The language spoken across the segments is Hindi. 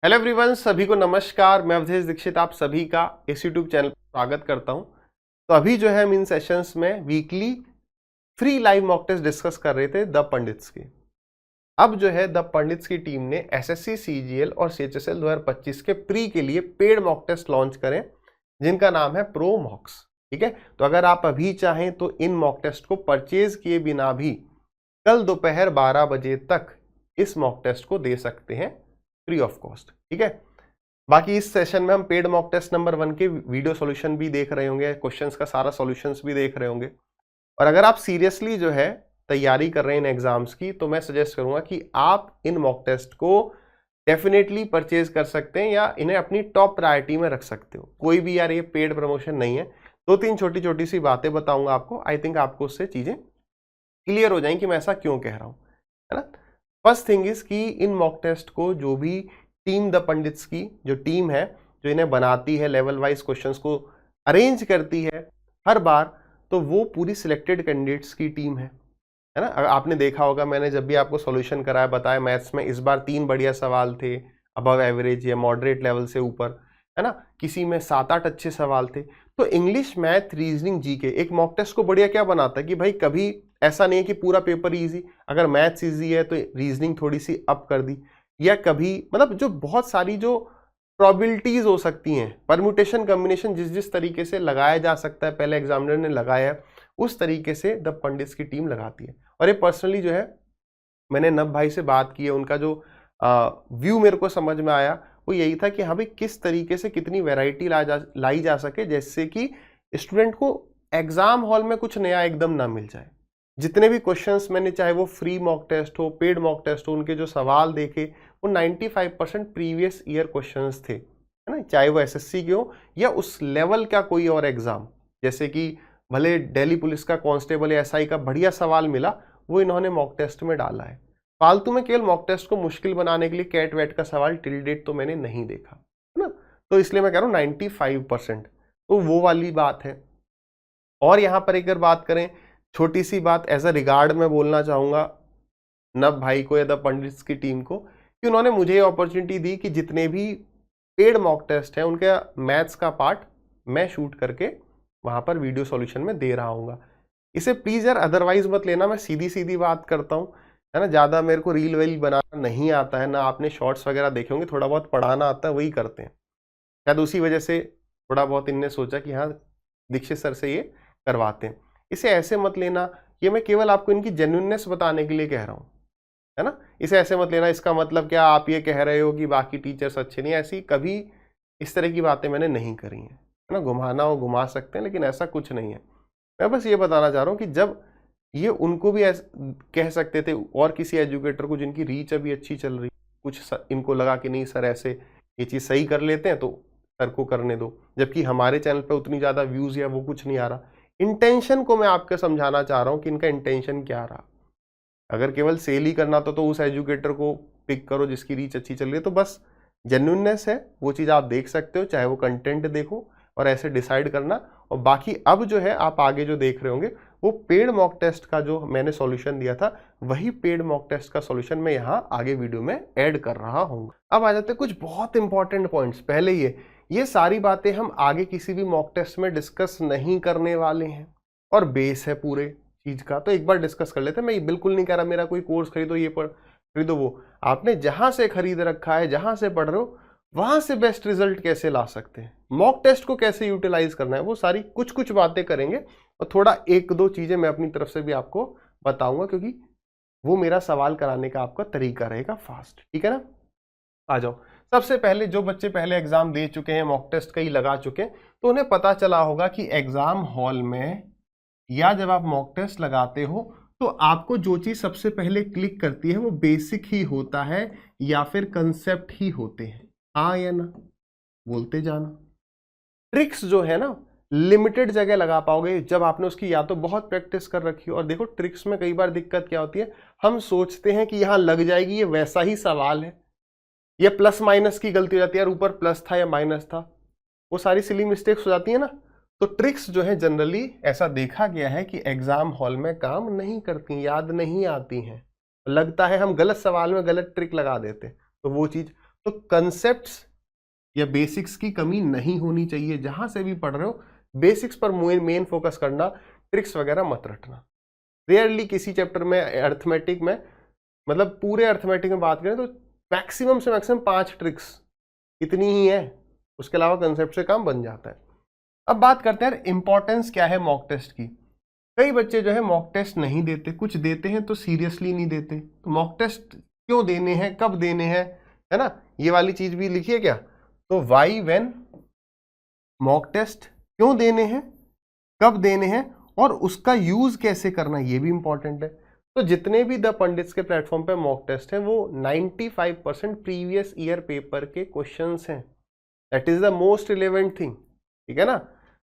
हेलो एवरीवन, सभी को नमस्कार। मैं अवधेश दीक्षित आप सभी का इस यूट्यूब चैनल पर स्वागत करता हूं। तो अभी जो है हम इन सेशंस में weekly free live mock test discuss कर रहे थे द पंडित्स की। अब जो है द पंडित्स की टीम ने एसएससी सीजीएल और सीएचएसएल 2025 के प्री के लिए पेड मॉक टेस्ट लॉन्च करें जिनका नाम है प्रो मॉक्स। ठीक है, तो अगर आप अभी चाहें तो इन मॉक टेस्ट को परचेज किए बिना भी कल दोपहर 12 बजे तक इस मॉक टेस्ट को दे सकते हैं फ्री ऑफ कॉस्ट। ठीक है, बाकी इस सेशन में हम पेड मॉक टेस्ट नंबर 1 के वीडियो सॉल्यूशन भी देख रहे होंगे, क्वेश्चंस का सारा सॉल्यूशंस भी देख रहे होंगे। और अगर आप सीरियसली जो है तैयारी कर रहे हैं इन एग्जाम्स की, तो मैं सजेस्ट करूंगा कि आप इन मॉक टेस्ट को डेफिनेटली परचेज कर सकते हैं या इन्हें अपनी टॉप प्रायोरिटी में रख सकते हो। कोई भी यार ये पेड प्रमोशन नहीं है। 2-3 छोटी छोटी सी बातें बताऊंगा आपको, आई थिंक आपको उससे चीजें क्लियर हो जाएंगी कि मैं ऐसा क्यों कह रहा हूं, है ना। फर्स्ट थिंग इज कि इन मॉक टेस्ट को जो भी टीम द पंडित्स की जो टीम है जो इन्हें बनाती है, लेवल वाइज क्वेश्चंस को अरेंज करती है हर बार, तो वो पूरी सिलेक्टेड कैंडिडेट्स की टीम है ना। आपने देखा होगा, मैंने जब भी आपको सॉल्यूशन कराया बताया, मैथ्स में इस बार 3 बढ़िया सवाल थे अबव एवरेज या मॉडरेट लेवल से ऊपर, है ना। किसी में 7-8 अच्छे सवाल थे। तो इंग्लिश, मैथ, रीजनिंग, जीके एक मॉक टेस्ट को बढ़िया क्या बनाता है कि भाई कभी ऐसा नहीं है कि पूरा पेपर इजी, अगर मैथ्स इजी है तो रीजनिंग थोड़ी सी अप कर दी, या कभी मतलब जो बहुत सारी जो प्रोबेबिलिटीज हो सकती हैं, परम्यूटेशन कॉम्बिनेशन जिस जिस तरीके से लगाया जा सकता है, पहले एग्जामिनर ने लगाया है उस तरीके से द पंडित्स की टीम लगाती है। और ये पर्सनली जो है मैंने नब भाई से बात की है, उनका जो व्यू मेरे को समझ में आया वो यही था कि हाँ भाई किस तरीके से कितनी वैरायटी लाई जा सके, जैसे कि स्टूडेंट को एग्जाम हॉल में कुछ नया एकदम ना मिल जाए। जितने भी क्वेश्चंस मैंने, चाहे वो फ्री मॉक टेस्ट हो, पेड मॉक टेस्ट हो, उनके जो सवाल देखे वो 95% प्रीवियस ईयर क्वेश्चंस थे, है ना। चाहे वो एसएससी के हो या उस लेवल का कोई और एग्जाम, जैसे कि भले दिल्ली पुलिस का कांस्टेबल या एसआई का बढ़िया सवाल मिला, वो इन्होंने मॉक टेस्ट में डाला है। फालतू में केवल मॉक टेस्ट को मुश्किल बनाने के लिए कैट वैट का सवाल टिल डेट तो मैंने नहीं देखा, है ना। तो इसलिए मैं कह रहा हूँ 95%, तो वो वाली बात है। और यहाँ पर अगर बात करें, छोटी सी बात एज अ रिगार्ड मैं बोलना चाहूंगा नब भाई को या द पंडित्स की टीम को, कि उन्होंने मुझे ये अपॉर्चुनिटी दी कि जितने भी पेड मॉक टेस्ट हैं उनके मैथ्स का पार्ट मैं शूट करके वहां पर वीडियो सॉल्यूशन में दे रहा हूँ। इसे प्लीज यार अदरवाइज मत लेना, मैं सीधी सीधी बात करता हूँ, है ना। ज़्यादा मेरे को रील वील बनाना नहीं आता है, ना आपने शॉर्ट्स वगैरह देखे होंगे, थोड़ा बहुत पढ़ाना आता है, वही करते हैं। शायद उसी वजह से थोड़ा बहुत इनने सोचा कि हाँ दीक्षित सर से ये करवाते हैं। इसे ऐसे मत लेना, ये मैं केवल आपको इनकी जेन्युइननेस बताने के लिए कह रहा हूँ, है ना। इसे ऐसे मत लेना इसका मतलब क्या आप ये कह रहे हो कि बाकी टीचर्स अच्छे नहीं, ऐसी कभी इस तरह की बातें मैंने नहीं करी हैं, है ना। घुमाना हो घुमा सकते हैं, लेकिन ऐसा कुछ नहीं है। मैं बस ये बताना चाह रहा हूँ कि जब ये उनको भी कह सकते थे और किसी एजुकेटर को जिनकी रीच अभी अच्छी चल रही, कुछ इनको लगा कि नहीं सर ऐसे ये चीज़ सही कर लेते हैं तो सर को करने दो, जबकि हमारे चैनल पे उतनी ज़्यादा व्यूज़ या वो कुछ नहीं आ रहा। इंटेंशन को मैं आपको समझाना चाह रहा हूँ कि इनका इंटेंशन क्या रहा। अगर केवल सेल ही करना तो उस एजुकेटर को पिक करो जिसकी रीच अच्छी चल रही है। तो बस जेन्युइननेस है, वो चीज़ आप देख सकते हो, चाहे वो कंटेंट देखो और ऐसे डिसाइड करना। और बाकी अब जो है आप आगे जो देख रहे होंगे वो पेड मॉक टेस्ट का जो मैंने सॉल्यूशन दिया था, वही पेड मॉक टेस्ट का सॉल्यूशन मैं यहाँ आगे वीडियो में ऐड कर रहा हूँ। अब आ जाते हैं कुछ बहुत इंपॉर्टेंट पॉइंट्स। पहले ये सारी बातें हम आगे किसी भी मॉक टेस्ट में डिस्कस नहीं करने वाले हैं और बेस है पूरे चीज का, तो एक बार डिस्कस कर लेते हैं। मैं ये बिल्कुल नहीं कह रहा मेरा कोई कोर्स खरीदो, ये पढ़ खरीदो, वो आपने जहां से खरीद रखा है, जहां से पढ़ रहे हो, वहां से बेस्ट रिजल्ट कैसे ला सकते हैं, मॉक टेस्ट को कैसे यूटिलाइज करना है, वो सारी कुछ कुछ बातें करेंगे। और थोड़ा 1-2 चीजें मैं अपनी तरफ से भी आपको बताऊंगा, क्योंकि वो मेरा सवाल कराने का आपका तरीका रहेगा फास्ट। ठीक है ना, आ जाओ। सबसे पहले जो बच्चे पहले एग्जाम दे चुके हैं, मॉक टेस्ट कई लगा चुके हैं, तो उन्हें पता चला होगा कि एग्जाम हॉल में या जब आप मॉक टेस्ट लगाते हो तो आपको जो चीज सबसे पहले क्लिक करती है वो बेसिक ही होता है या फिर कंसेप्ट ही होते हैं। हाँ या ना, बोलते जाना। ट्रिक्स जो है ना लिमिटेड जगह लगा पाओगे जब आपने उसकी या तो बहुत प्रैक्टिस कर रखी हो। और देखो ट्रिक्स में कई बार दिक्कत क्या होती है, हम सोचते हैं कि यहां लग जाएगी, ये वैसा ही सवाल है, ये प्लस माइनस की गलती हो जाती है यार, ऊपर प्लस था या माइनस था, वो सारी सिली मिस्टेक्स हो जाती है ना। तो ट्रिक्स जो है जनरली ऐसा देखा गया है कि एग्जाम हॉल में काम नहीं करती, याद नहीं आती हैं, लगता है हम गलत सवाल में गलत ट्रिक लगा देते, तो वो चीज। तो कंसेप्ट्स या बेसिक्स की कमी नहीं होनी चाहिए। जहां से भी पढ़ रहे हो बेसिक्स पर मेन फोकस करना, ट्रिक्स वगैरह मत रटना। रेयरली किसी चैप्टर में अर्थमेटिक में, मतलब पूरे अर्थमेटिक में बात करें तो मैक्सिमम से मैक्सिमम 5 ट्रिक्स इतनी ही है, उसके अलावा कंसेप्ट से काम बन जाता है। अब बात करते हैं इंपॉर्टेंस क्या है मॉक टेस्ट की। कई बच्चे जो है मॉक टेस्ट नहीं देते, कुछ देते हैं तो सीरियसली नहीं देते। तो मॉक टेस्ट क्यों देने हैं, कब देने हैं, है ना, ये वाली चीज भी लिखिए क्या। तो वाई व्हेन, मॉक टेस्ट क्यों देने हैं, कब देने हैं, और उसका यूज कैसे करना, ये भी इंपॉर्टेंट है। तो जितने भी द पंडित्स के प्लेटफॉर्म पे मॉक टेस्ट है वो 95% प्रीवियस ईयर पेपर के क्वेश्चंस हैं। That is the most relevant thing, ठीक है ना।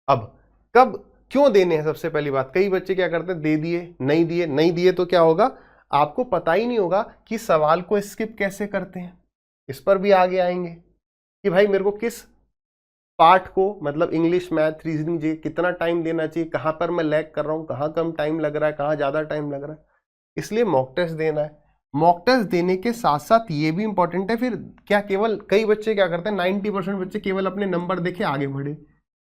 अब कब क्यों देने हैं, सबसे पहली बात, कई बच्चे क्या करते हैं, दे दिए नहीं दिए, नहीं दिए तो क्या होगा, आपको पता ही नहीं होगा कि सवाल को स्किप कैसे करते हैं। इस पर भी आगे आएंगे कि भाई मेरे को किस पार्ट को, मतलब इंग्लिश, मैथ, रीजनिंग जी कितना टाइम देना चाहिए, कहां पर मैं लैग कर रहा हूं, कहां कम टाइम लग रहा है, कहां ज्यादा टाइम लग रहा है, इसलिए मॉक टेस्ट देना है। मॉक टेस्ट देने के साथ साथ ये भी इंपॉर्टेंट है, फिर क्या केवल, कई बच्चे क्या करते हैं, 90% बच्चे केवल अपने नंबर देखे आगे बढ़े,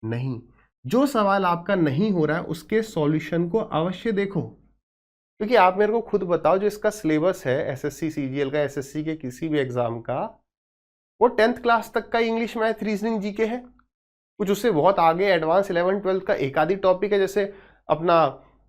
नहीं, जो सवाल आपका नहीं हो रहा है उसके सॉल्यूशन को अवश्य देखो। क्योंकि आप मेरे को खुद बताओ, जो इसका सिलेबस है एसएससी सीजीएल का, एसएससी के किसी भी एग्जाम का, वो 10th क्लास तक का इंग्लिश, मैथ, रीजनिंग, जीके है। कुछ उससे बहुत आगे एडवांस 11th 12th का एक आधी टॉपिक है, जैसे अपना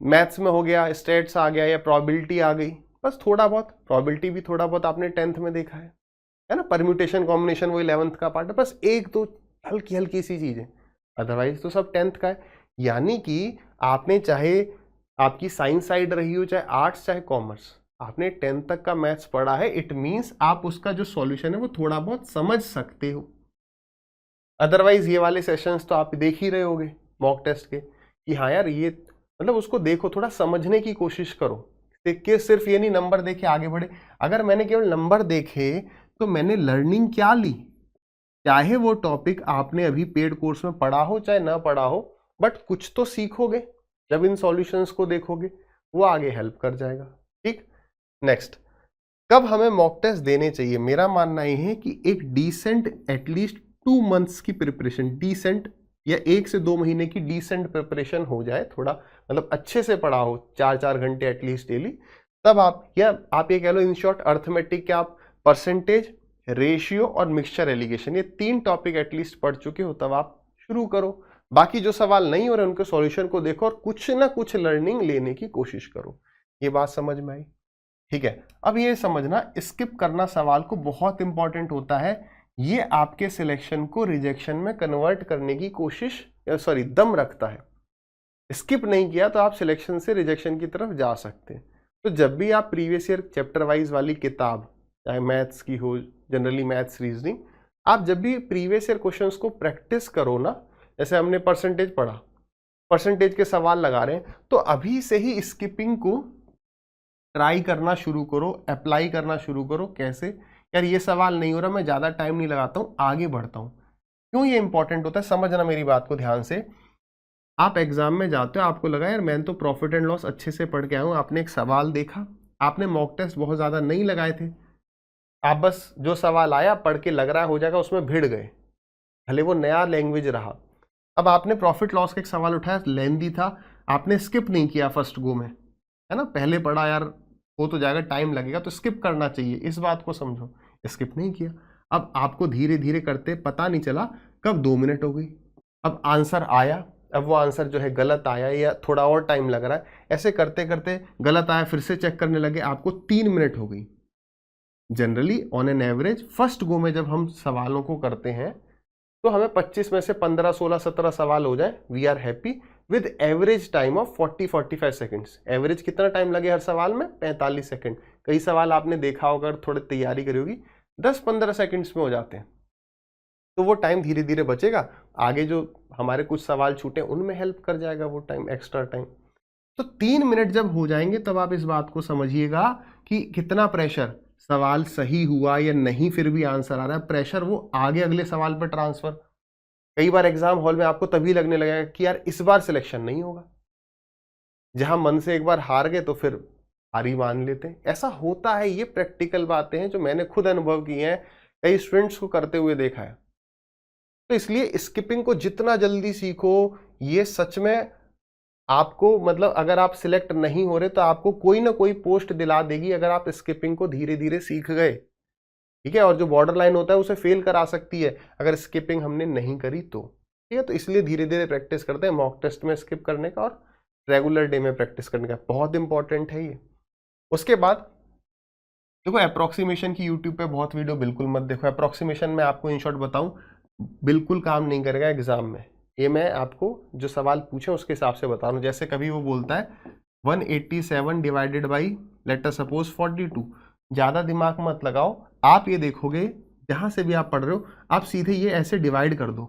मैथ्स में हो गया, स्टेट्स आ गया या प्रोबेबिलिटी आ गई, बस थोड़ा बहुत प्रोबेबिलिटी भी थोड़ा बहुत आपने 10th में देखा है ना, परम्यूटेशन कॉम्बिनेशन वो 11th का पार्ट है, बस एक तो हल्की हल्की सी चीज है, अदरवाइज तो सब 10th का है। यानी कि आपने, चाहे आपकी साइंस साइड रही हो, चाहे आर्ट्स, चाहे कॉमर्स, आपने 10th तक का मैथ्स पढ़ा है, इट मीन्स आप उसका जो सॉल्यूशन है वो थोड़ा बहुत समझ सकते हो। अदरवाइज ये वाले सेशंस तो आप देख ही रहे होगे मॉक टेस्ट के, कि हाँ यार ये, मतलब उसको देखो, थोड़ा समझने की कोशिश करो, कि सिर्फ ये नहीं नंबर देखे आगे बढ़े। अगर मैंने केवल नंबर देखे तो मैंने लर्निंग क्या ली, चाहे वो टॉपिक आपने अभी पेड कोर्स में पढ़ा हो चाहे ना पढ़ा हो, बट कुछ तो सीखोगे जब इन सॉल्यूशंस को देखोगे, वो आगे हेल्प कर जाएगा। ठीक, नेक्स्ट, कब हमें मॉक टेस्ट देने चाहिए। मेरा मानना ये है कि एक डिसेंट, एटलीस्ट 2 मंथ्स की प्रिपरेशन, डिसेंट या 1 से 2 महीने की डिसेंट प्रिपरेशन हो जाए, थोड़ा मतलब अच्छे से पढ़ा हो, 4-4 घंटे एटलीस्ट डेली, तब आप, या आप ये कह लो इन शॉर्ट अर्थमेटिक के आप परसेंटेज, रेशियो और मिक्सचर एलिगेशन, ये 3 टॉपिक एटलीस्ट पढ़ चुके हो, तब आप शुरू करो। बाकी जो सवाल नहीं हो रहे उनके सॉल्यूशन को देखो और कुछ ना कुछ लर्निंग लेने की कोशिश करो। ये बात समझ में आई, ठीक है। अब ये समझना, स्किप करना सवाल को बहुत इंपॉर्टेंट होता है, ये आपके सिलेक्शन को रिजेक्शन में कन्वर्ट करने की कोशिश, सॉरी दम रखता है। स्किप नहीं किया तो आप सिलेक्शन से रिजेक्शन की तरफ जा सकते हैं। तो जब भी आप प्रीवियस ईयर चैप्टर वाइज वाली किताब, चाहे मैथ्स की हो, जनरली मैथ्स, रीजनिंग, आप जब भी प्रीवियस ईयर क्वेश्चंस को प्रैक्टिस करो ना, जैसे हमने परसेंटेज पढ़ा, परसेंटेज के सवाल लगा रहे हैं, तो अभी से ही स्किपिंग को ट्राई करना शुरू करो, अप्लाई करना शुरू करो। कैसे, यार ये सवाल नहीं हो रहा, मैं ज़्यादा टाइम नहीं लगाता हूँ, आगे बढ़ता हूँ। क्यों ये इंपॉर्टेंट होता है, समझना मेरी बात को ध्यान से। आप एग्जाम में जाते हो, आपको लगा यार मैंने तो प्रॉफिट एंड लॉस अच्छे से पढ़ के आया हूँ, आपने एक सवाल देखा, आपने मॉक टेस्ट बहुत ज़्यादा नहीं लगाए थे, आप बस जो सवाल आया पढ़ के लग रहा है हो जाएगा, उसमें भिड़ गए, भले वो नया लैंग्वेज रहा। अब आपने प्रॉफिट लॉस का एक सवाल उठाया, लेंदी था, आपने स्किप नहीं किया फर्स्ट गो में, है ना, पहले पढ़ा यार हो तो जाएगा, टाइम लगेगा, तो स्किप करना चाहिए, इस बात को समझो। स्किप नहीं किया, अब आपको धीरे धीरे करते पता नहीं चला कब 2 मिनट हो गई, अब आंसर आया, अब वो आंसर जो है गलत आया या थोड़ा और टाइम लग रहा है, ऐसे करते करते गलत आया, फिर से चेक करने लगे, आपको 3 मिनट हो गई। Generally on an average first go में जब हम सवालों को करते हैं तो हमें 25 में से 15, 16, 17 सवाल हो जाए, we are happy with average time of 40-45 seconds. Average कितना टाइम लगे हर सवाल में, 45 सेकेंड। कई सवाल आपने देखा होगा, थोड़ी तैयारी करी होगी, 10-15 सेकेंड्स में हो जाते हैं। तो वो टाइम धीरे धीरे बचेगा, आगे जो हमारे कुछ सवाल छूटे उनमें हेल्प कर जाएगा वो टाइम, एक्स्ट्रा टाइम। तो 3 मिनट जब हो जाएंगे तब आप इस बात को समझिएगा कि कितना प्रेशर, सवाल सही हुआ या नहीं फिर भी आंसर आ रहा है, प्रेशर वो आगे अगले सवाल पर ट्रांसफर। कई बार एग्जाम हॉल में आपको तभी लगने लगेगा कि यार इस बार सिलेक्शन नहीं होगा, जहां मन से एक बार हार गए तो फिर हार ही मान लेते हैं। ऐसा होता है, ये प्रैक्टिकल बातें हैं जो मैंने खुद अनुभव की हैं कई स्टूडेंट्स को करते हुए देखा है। तो इसलिए स्किपिंग को जितना जल्दी सीखो, ये सच में आपको मतलब अगर आप सिलेक्ट नहीं हो रहे तो आपको कोई ना कोई पोस्ट दिला देगी अगर आप स्किपिंग को धीरे धीरे सीख गए, ठीक है। और जो बॉर्डर लाइन होता है उसे फेल करा सकती है अगर स्किपिंग हमने नहीं करी तो, ठीक है। तो इसलिए धीरे धीरे प्रैक्टिस करते हैं मॉक टेस्ट में स्किप करने का और रेगुलर डे में प्रैक्टिस करने का, बहुत इंपॉर्टेंट है ये। उसके बाद देखो अप्रोक्सीमेशन की यूट्यूब पे बहुत वीडियो बिल्कुल मत देखो। अप्रोक्सीमेशन में आपको इन शॉर्ट बताऊं बिल्कुल काम नहीं करेगा एग्जाम में। ये मैं आपको जो सवाल पूछे उसके हिसाब से बता रहा हूँ। जैसे कभी वो बोलता है 187 divided by let us suppose 42, ज़्यादा दिमाग मत लगाओ, आप ये देखोगे जहाँ से भी आप पढ़ रहे हो आप सीधे ये ऐसे डिवाइड कर दो,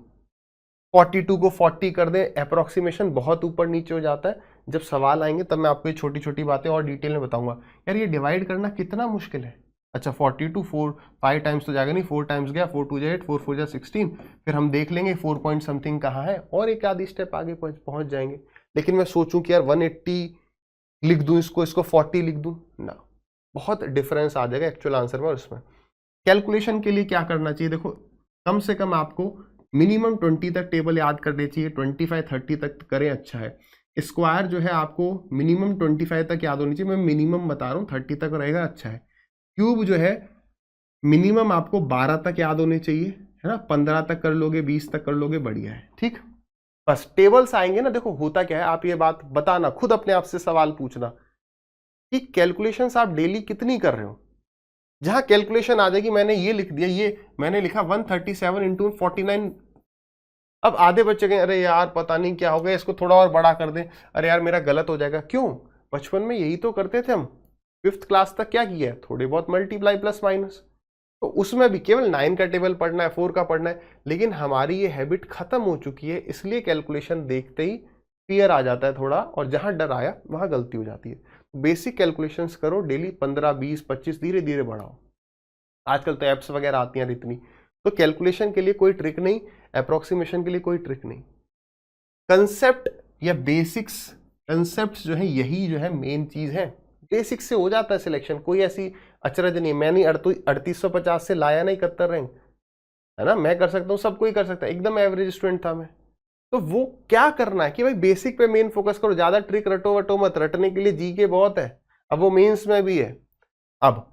42 को 40 कर दें। अप्रोक्सीमेशन बहुत ऊपर नीचे हो जाता है। जब सवाल आएंगे तब मैं आपको ये छोटी छोटी बातें और डिटेल में बताऊंगा। यार ये डिवाइड करना कितना मुश्किल है। अच्छा 42 5 टाइम्स तो जाएगा नहीं, 4 टाइम्स गया, 4 2 8, 4 4 16, फिर हम देख लेंगे 4 पॉइंट समथिंग कहाँ है और एक आधी स्टेप आगे पहुंच जाएंगे। लेकिन मैं सोचूं कि यार 180 लिख दूं, इसको 40 लिख दूं ना, बहुत डिफरेंस आ जाएगा एक्चुअल आंसर में। और उसमें कैलकुलेशन के लिए क्या करना चाहिए, देखो कम से कम आपको मिनिमम 20 तक टेबल याद करने चाहिए, 25 30 तक करें अच्छा है। स्क्वायर जो है आपको मिनिमम 25 तक याद होनी चाहिए, मैं मिनिमम बता रहा हूँ, 30 तक रहेगा अच्छा है। क्यूब जो है मिनिमम आपको 12 तक याद होने चाहिए, है ना, 15 तक कर लोगे, 20 तक कर लोगे, बढ़िया है, ठीक। बस टेबल्स आएंगे ना, देखो होता क्या है, आप ये बात बताना खुद अपने आप से सवाल पूछना कि कैलकुलेशंस आप डेली कितनी कर रहे हो। जहां कैलकुलेशन आ जाएगी मैंने ये लिख दिया, ये मैंने लिखा 137 इंटू 49, अब आधे बच्चे कहें अरे यार पता नहीं क्या हो गया, इसको थोड़ा और बड़ा कर दें, अरे यार मेरा गलत हो जाएगा। क्यों, बचपन में यही तो करते थे हम, 5th क्लास तक क्या किया है, थोड़ी बहुत मल्टीप्लाई प्लस माइनस, तो उसमें भी केवल 9 का टेबल पढ़ना है, 4 का पढ़ना है। लेकिन हमारी ये हैबिट खत्म हो चुकी है, इसलिए कैलकुलेशन देखते ही फियर आ जाता है थोड़ा, और जहां डर आया वहां गलती हो जाती है। बेसिक कैलकुलेशंस करो डेली, 15 20 25 धीरे धीरे बढ़ाओ। आजकल तो एप्स वगैरह आती हैं इतनी, तो कैलकुलेशन के लिए कोई ट्रिक नहीं, अप्रोक्सीमेशन के लिए कोई ट्रिक नहीं। कंसेप्ट या बेसिक्स, कंसेप्ट जो है यही जो है मेन चीज है। बेसिक्स से हो जाता है सिलेक्शन, कोई ऐसी अचरज नहीं। मैंने 3850 से लाया ना 71 रैंक, है ना, मैं कर सकता हूँ, सब कोई कर सकता है, एकदम एवरेज स्टूडेंट था मैं। तो वो क्या करना है कि भाई बेसिक पे मेन फोकस करो, ज्यादा ट्रिक रटो वटो मत, रटने के लिए जीके बहुत है, अब वो मेंस में भी है। अब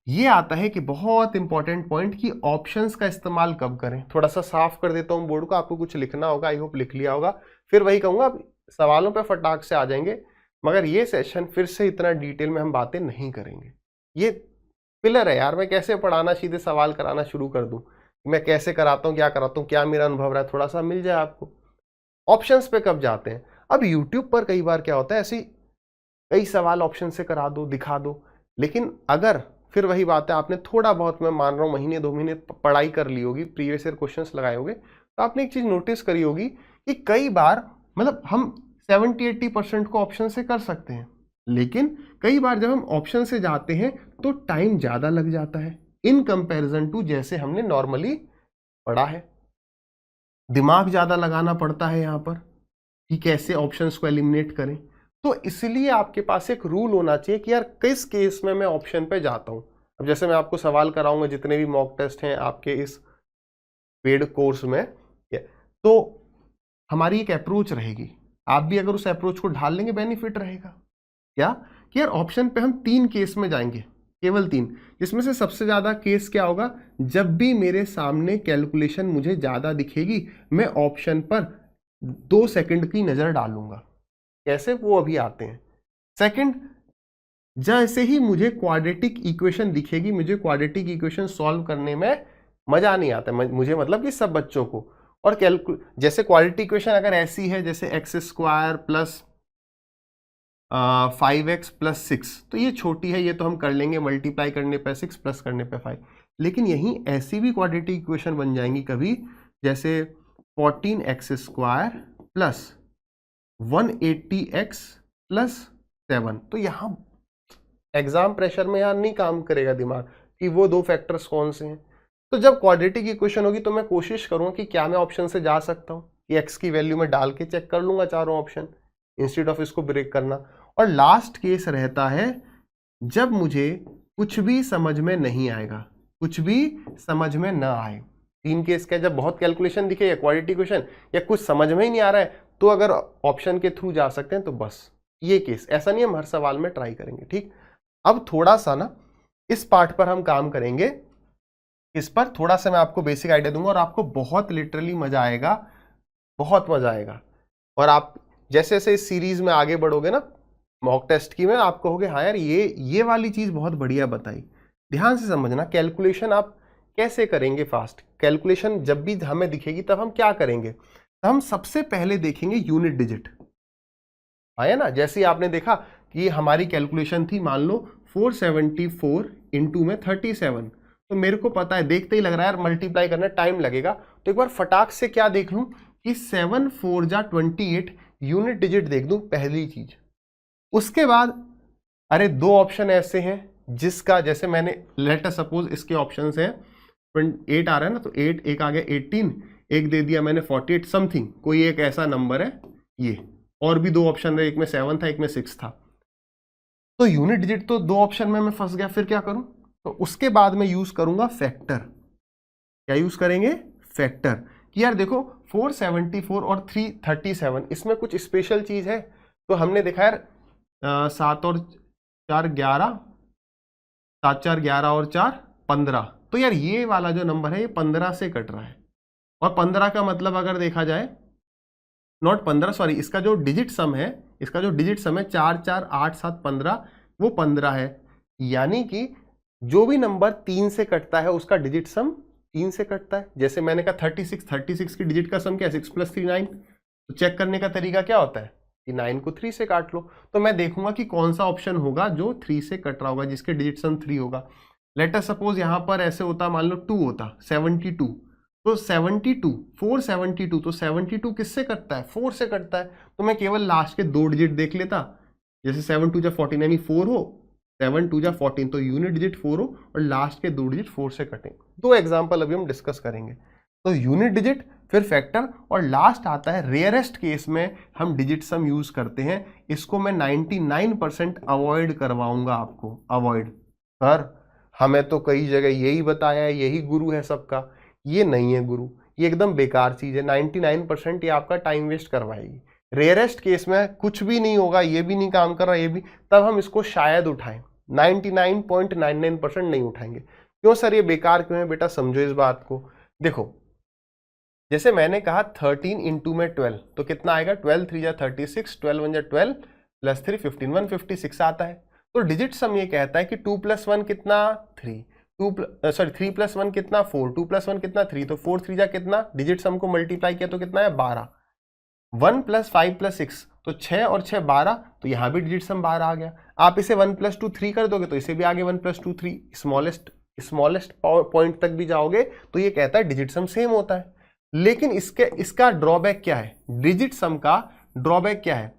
ये आता है कि बहुत इंपॉर्टेंट पॉइंट कि ऑप्शंस का इस्तेमाल कब करें। थोड़ा सा साफ कर देता हूं बोर्ड को, आपको कुछ लिखना होगा, आई होप लिख लिया होगा, फिर वही कहूंगा, अब सवालों पे फटाक से आ जाएंगे, मगर ये सेशन फिर से इतना डिटेल में हम बातें नहीं करेंगे। ये पिलर है यार, मैं कैसे पढ़ाना सीधे सवाल कराना शुरू कर दूं, मैं कैसे कराता हूँ, क्या कराता हूँ, क्या मेरा अनुभव रहा है, थोड़ा सा मिल जाए आपको। ऑप्शंस पे कब जाते हैं, अब यूट्यूब पर कई बार क्या होता है, ऐसी कई सवाल ऑप्शन से करा दो, दिखा दो, लेकिन अगर फिर वही बात है, आपने थोड़ा बहुत, मैं मान रहा हूँ महीने 2 महीने पढ़ाई कर ली होगी, प्रीवियस ईयर क्वेश्चंस लगाए होंगे, तो आपने एक चीज नोटिस करी होगी कि कई बार मतलब हम 70-80% को ऑप्शन से कर सकते हैं, लेकिन कई बार जब हम ऑप्शन से जाते हैं तो टाइम ज्यादा लग जाता है इन कंपैरिजन टू जैसे हमने नॉर्मली पढ़ा है। दिमाग ज्यादा लगाना पड़ता है यहाँ पर कि कैसे ऑप्शंस को एलिमिनेट करें। तो इसलिए आपके पास एक रूल होना चाहिए कि यार किस केस में मैं ऑप्शन पे जाता हूं। अब जैसे मैं आपको सवाल कराऊंगा, जितने भी मॉक टेस्ट हैं आपके इस पेड कोर्स में, तो हमारी एक अप्रोच रहेगी, आप भी अगर उस अप्रोच को ढाल लेंगे बेनिफिट रहेगा। क्या कि यार ऑप्शन पे हम 3 केस में जाएंगे, केवल 3, जिसमें से सबसे ज्यादा केस क्या होगा, जब भी मेरे सामने कैलकुलेशन मुझे ज्यादा दिखेगी मैं ऑप्शन पर 2 सेकंड की नजर डालूंगा। कैसे, वो अभी आते हैं। सेकंड, जैसे ही मुझे क्वाड्रेटिक इक्वेशन दिखेगी, मुझे क्वाड्रेटिक इक्वेशन सॉल्व करने में मजा नहीं आता, मुझे मतलब कि सब बच्चों को। और जैसे क्वाड्रेटिक इक्वेशन अगर ऐसी है जैसे x² प्लस 5x प्लस 6, तो ये छोटी है, ये तो हम कर लेंगे, मल्टीप्लाई करने पे 6 प्लस करने पे 5। लेकिन यहीं ऐसी भी क्वाड्रेटिक इक्वेशन बन जाएंगी कभी, जैसे 14x² प्लस 180x प्लस 7। तो यहाँ एग्जाम प्रेशर में यार नहीं काम करेगा दिमाग कि वो 2 फैक्टर्स कौन से हैं। तो जब क्वाड्रेटिक इक्वेशन होगी तो मैं कोशिश करूंगा कि क्या मैं ऑप्शन से जा सकता हूँ, कि x की वैल्यू में डाल के चेक कर लूंगा चारों ऑप्शन, इंस्टेड ऑफ इसको ब्रेक करना। और लास्ट केस रहता है जब मुझे कुछ भी समझ में नहीं आएगा, कुछ भी समझ में ना आए। 3 केस क्या, जब बहुत कैलकुलेशन दिखे या क्वाड्रेटिक इक्वेशन या कुछ समझ में ही नहीं आ रहा है तो अगर ऑप्शन के थ्रू जा सकते हैं तो बस ये केस। ऐसा नहीं हम हर सवाल में ट्राई करेंगे, ठीक। अब थोड़ा सा ना इस पार्ट पर हम काम करेंगे, इस पर थोड़ा सा मैं आपको बेसिक आइडिया दूंगा और आपको बहुत लिटरली मजा आएगा, बहुत मजा आएगा। और आप जैसे जैसे इस सीरीज में आगे बढ़ोगे ना मॉक टेस्ट की में, आप कहोगे हाँ यार ये वाली चीज बहुत बढ़िया बताई। ध्यान से समझना, कैलकुलेशन आप कैसे करेंगे फास्ट। कैलकुलेशन जब भी हमें दिखेगी तब हम क्या करेंगे, तो हम सबसे पहले देखेंगे यूनिट डिजिट, आया ना। जैसे ही आपने देखा कि हमारी कैलकुलेशन थी मान लो 474 इंटू में 37, तो मेरे को पता है, देखते ही लग रहा है यार मल्टीप्लाई करने टाइम लगेगा, तो एक बार फटाक से क्या देख लूं कि 7 4 जा 28 यूनिट डिजिट देख दूं, पहली चीज। उसके बाद अरे दो ऑप्शन ऐसे हैं जिसका, जैसे मैंने लेट अस सपोज इसके ऑप्शंस हैं 8 आ रहा है ना, तो 8 एक आ गया 18, एक दे दिया मैंने 48 समथिंग, कोई एक ऐसा नंबर है ये, और भी दो ऑप्शन है, एक में 7 था एक में 6 था। तो यूनिट डिजिट तो दो ऑप्शन में मैं फंस गया, फिर क्या करूं, तो उसके बाद मैं यूज करूंगा फैक्टर। क्या यूज करेंगे, फैक्टर। कि यार देखो 474 और 337 इसमें कुछ स्पेशल चीज है, तो हमने देखा यार 7 और 4 11, 7 4 11 और 4 15, तो यार ये वाला जो नंबर है ये 15 से कट रहा है। और 15 का मतलब अगर देखा जाए, नॉट 15 सॉरी, इसका जो डिजिट सम है, इसका जो डिजिट सम है 4 4 8 7 15, वो 15 है। यानी कि जो भी नंबर 3 से कटता है उसका डिजिट सम 3 से कटता है। जैसे मैंने कहा 36 की डिजिट का सम क्या है, 6 + 3 9। तो चेक करने का तरीका क्या होता है कि 9 को 3 से काट लो, तो मैं देखूंगा कि कौन सा ऑप्शन होगा जो 3 से कट रहा होगा, जिसके डिजिट सम 3 होगा। लेट अस सपोज यहां पर ऐसे होता, मान लो 2 होता, 72, तो 72 472, तो 72 किससे कटता है, 4 से कटता है। तो मैं केवल लास्ट के दो डिजिट देख लेता, जैसे 7 2 जा 14 यानी 4 हो, 7 2 जा 14, तो यूनिट डिजिट 4 हो और लास्ट के दो डिजिट 4 से कटें। दो एग्जांपल अभी हम डिस्कस करेंगे। तो यूनिट डिजिट, फिर फैक्टर, और लास्ट आता है रेयरेस्ट केस में हम डिजिट सम यूज करते हैं। इसको मैं 99% अवॉइड करवाऊंगा आपको। अवॉइड सर, हमें तो कई जगह यही बताया है, यही गुरु है सबका। ये नहीं है गुरु, ये एकदम बेकार चीज है। 99% ये आपका टाइम वेस्ट करवाएगी। रेयरेस्ट केस में कुछ भी नहीं होगा, ये भी नहीं काम कर रहा, ये भी, तब हम इसको शायद उठाएं। 99.99% नहीं उठाएंगे। क्यों सर, ये बेकार क्यों है? बेटा समझो इस बात को। देखो जैसे मैंने कहा 13 इंटू में 12, तो कितना आएगा, 12 3 जा 36, 12 1 जा 12 प्लस 3 15, 156 आता है। तो डिजिट सम ये कहता है कि 2 + 1 कितना 3, 3 + 1 कितना 4, 2 + 1 कितना 3, तो 4 3 जा कितना, डिजिट सम को मल्टीप्लाई किया तो कितना है 12, 1 + 5 + 6, तो 6 और 6 12, तो यहां भी डिजिट सम 12 आ गया। आप इसे 1 + 2 3 कर दोगे तो इसे भी आगे 1 + 2 3, स्मॉलेस्ट पॉइंट तक भी जाओगे तो ये कहता है डिजिट सम सेम होता है। लेकिन इसका ड्रॉबैक क्या है, डिजिट सम का ड्रॉबैक क्या है,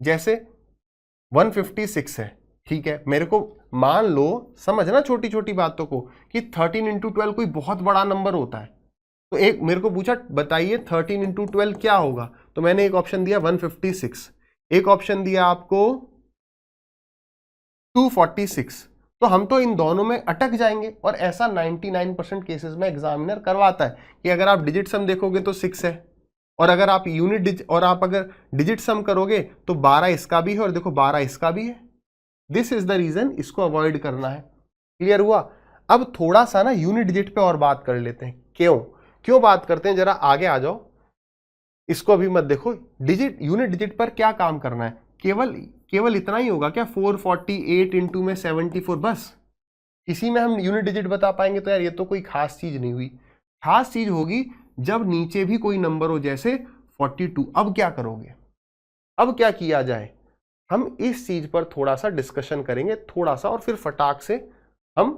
जैसे 156 है, ठीक है, मेरे को मान लो, समझना छोटी छोटी बातों को, कि 13 इंटू 12 कोई बहुत बड़ा नंबर होता है। तो एक मेरे को पूछा बताइए 13 इंटू 12 क्या होगा, तो मैंने एक ऑप्शन दिया 156, एक ऑप्शन दिया आपको 246, तो हम तो इन दोनों में अटक जाएंगे। और ऐसा 99% केसेस में एग्जामिनर करवाता है कि अगर आप डिजिट सम देखोगे तो 6 है, और अगर आप आप अगर डिजिट सम करोगे तो 12 इसका भी है और देखो 12 इसका भी है। दिस इज द रीजन, इसको अवॉइड करना है। क्लियर हुआ? अब थोड़ा सा ना यूनिट डिजिट पे और बात कर लेते हैं। क्यों बात करते हैं, जरा आगे आ जाओ। इसको अभी मत देखो, यूनिट डिजिट पर क्या काम करना है, केवल इतना ही होगा क्या, 448 इंटू में 74, बस इसी में हम यूनिट डिजिट बता पाएंगे। तो यार ये तो कोई खास चीज नहीं हुई। खास चीज होगी जब नीचे भी कोई नंबर हो, जैसे 42। अब क्या करोगे, अब क्या किया जाए, हम इस चीज पर थोड़ा सा डिस्कशन करेंगे, थोड़ा सा, और फिर फटाक से हम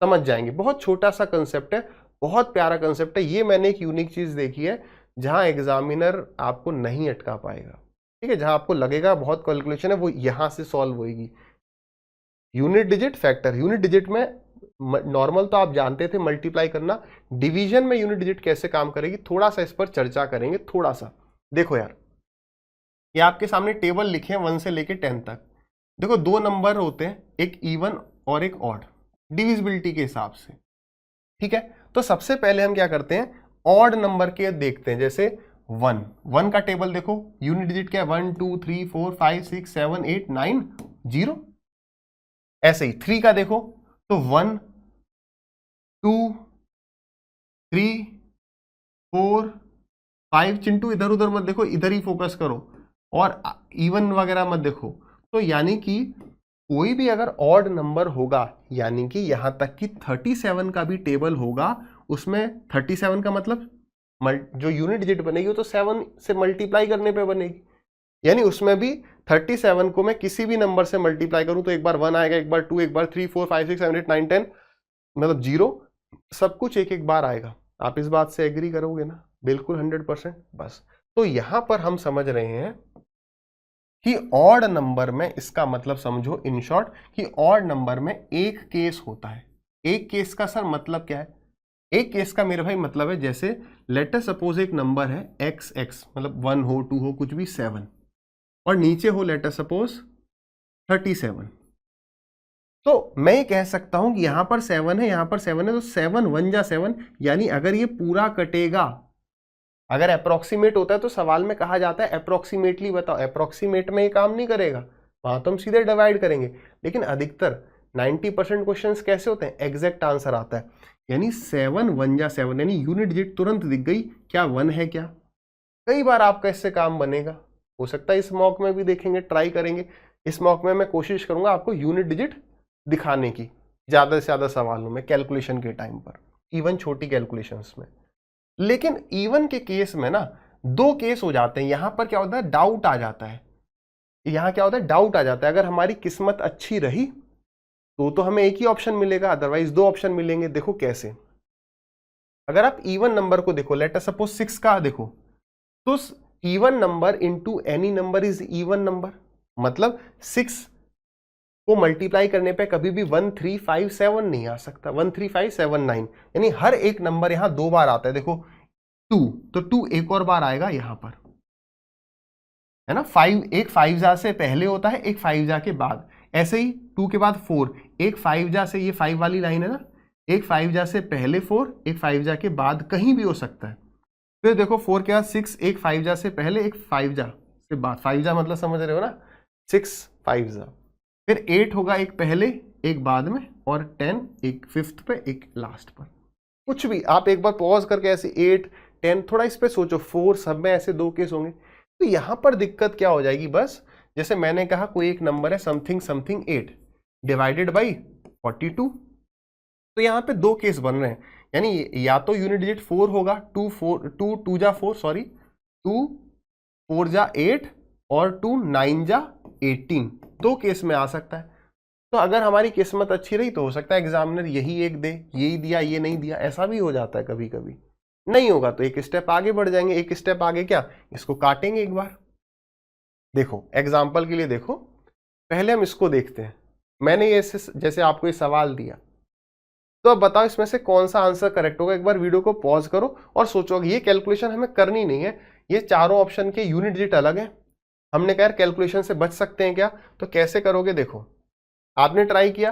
समझ जाएंगे। बहुत छोटा सा कंसेप्ट है, बहुत प्यारा कंसेप्ट है। ये मैंने एक यूनिक चीज देखी है जहां एग्जामिनर आपको नहीं अटका पाएगा, ठीक है, जहां आपको लगेगा बहुत कैलकुलेशन है, वो यहां से सॉल्व होगी। Unit digit, factor. Unit digit में नॉर्मल तो आप जानते थे मल्टीप्लाई करना, डिवीजन में यूनिट डिजिट कैसे काम करेगी, थोड़ा सा इस पर चर्चा करेंगे। थोड़ा सा देखो यार, ये आपके सामने टेबल लिखे हैं 1 से लेके 10 तक। देखो दो नंबर होते हैं, एक इवन और एक ऑड, डिविजिबिलिटी के हिसाब से। ठीक है, तो सबसे पहले हम क्या करते हैं, ऑड नंबर के देखते हैं। जैसे 1 का टेबल देखो, यूनिट डिजिट क्या है, 1 2 3 4 5 6 7 8 9 0। ऐसे ही 3 का देखो तो 1 2 3 4 5। चिंटू इधर उधर मत देखो, इधर ही फोकस करो, और इवन वगैरह मत देखो। तो यानी कि कोई भी अगर ऑड नंबर होगा, यानी कि यहां तक कि 37 का भी टेबल होगा, उसमें 37 का मतलब जो यूनिट डिजिट बनेगी वो तो 7 से मल्टीप्लाई करने पे बनेगी, यानी उसमें भी 37 को मैं किसी भी नंबर से मल्टीप्लाई करूं तो एक बार 1 आएगा, एक बार 2, एक बार 3 4 5 6 7 8 9 10, मतलब 0, सब कुछ एक एक बार आएगा। आप इस बात से एग्री करोगे ना? बिल्कुल 100%। बस तो यहां पर हम समझ रहे हैं कि ऑड नंबर में, इसका मतलब समझो इन शॉर्ट कि ऑड नंबर में एक केस होता है। एक केस का सर मतलब क्या है? एक केस का मेरे भाई मतलब है, जैसे लेट अस सपोज एक नंबर है x, मतलब 1 हो 2 हो कुछ भी 7, और नीचे हो लेट अस सपोज 37। तो मैं ये कह सकता हूं कि यहां पर 7 है, यहां पर 7 है, तो 7 1 जा 7, यानी अगर ये पूरा कटेगा, अगर अप्रोक्सीमेट होता है तो सवाल में कहा जाता है अप्रोक्सीमेटली बताओ। अप्रोक्सीमेट में ये काम नहीं करेगा, वहां तो हम सीधे डिवाइड करेंगे। लेकिन अधिकतर 90% क्वेश्चंस कैसे होते हैं, एग्जैक्ट आंसर आता है, यानी 7 1 जा 7, यानी यूनिट डिजिट तुरंत दिख गई, क्या 1 है क्या? कई बार आपका इससे काम बनेगा, हो सकता है इस मॉक में भी देखेंगे, ट्राई करेंगे। इस मॉक में मैं कोशिश करूंगा आपको यूनिट डिजिट दिखाने की, ज्यादा से ज्यादा सवालों में, कैलकुलेशन के टाइम पर, इवन छोटी कैलकुलेशंस में। लेकिन इवन के केस में ना 2 केस हो जाते हैं। यहां पर क्या होता है, डाउट आ जाता है। यहां क्या होता है, डाउट आ जाता है। अगर हमारी किस्मत अच्छी रही तो हमें एक ही ऑप्शन मिलेगा, अदरवाइज 2 ऑप्शन मिलेंगे। देखो कैसे, अगर आप इवन नंबर को देखो, लेट अस सपोज 6 का देखो, तो even number into any number is even number, मतलब 6 को मल्टीप्लाई करने पे कभी भी 1 3 5 7 नहीं आ सकता, 1 3 5 7 9, यानी हर एक नंबर यहां 2 बार आता है। देखो 2, तो 2 एक और बार आएगा यहां पर, है ना। 5, एक 5 जा से पहले होता है, एक 5 जा के बाद। ऐसे ही 2 के बाद 4, एक 5 जा से, ये 5 वाली लाइन है ना, एक 5 जा से पहले 4, एक 5 जा के बाद, कहीं भी हो सकता है। फिर देखो 4 के बाद 6, एक 5 जा से पहले, एक 5 जा से बाद। 5 जा मतलब समझ रहे हो ना, 6 5 जा। फिर 8 होगा, एक पहले एक बाद में, और 10 एक 5th पे एक लास्ट पर। कुछ भी आप एक बार पॉज करके ऐसे 8 10 थोड़ा इस पे सोचो, 4 सब में ऐसे 2 केस होंगे। तो यहां पर दिक्कत क्या हो जाएगी, बस जैसे मैंने कहा कोई एक नंबर है समथिंग समथिंग 8 डिवाइडेड बाई 42, तो यहां पे 2 केस बन रहे हैं, यानी या तो यूनिट डिजिट 4 होगा, 2 जा 4, सॉरी 2 4 जा 8 और 2 9 जा 18, 2 केस में आ सकता है। तो अगर हमारी किस्मत अच्छी रही तो हो सकता है एग्जामिनर यही एक दे, यही दिया ये नहीं दिया, ऐसा भी हो जाता है कभी कभी। नहीं होगा तो एक स्टेप आगे बढ़ जाएंगे, एक स्टेप आगे क्या, इसको काटेंगे एक बार। देखो एग्जाम्पल के लिए देखो, पहले हम इसको देखते हैं। मैंने ये जैसे आपको ये सवाल दिया, तो अब बताओ इसमें से कौन सा आंसर करेक्ट होगा। एक बार वीडियो को पॉज करो और सोचो, ये कैलकुलेशन हमें करनी नहीं है, ये चारों ऑप्शन के यूनिट डिजिट अलग है, हमने कहा यार कैलकुलेशन से बच सकते हैं क्या, तो कैसे करोगे। देखो आपने ट्राई किया,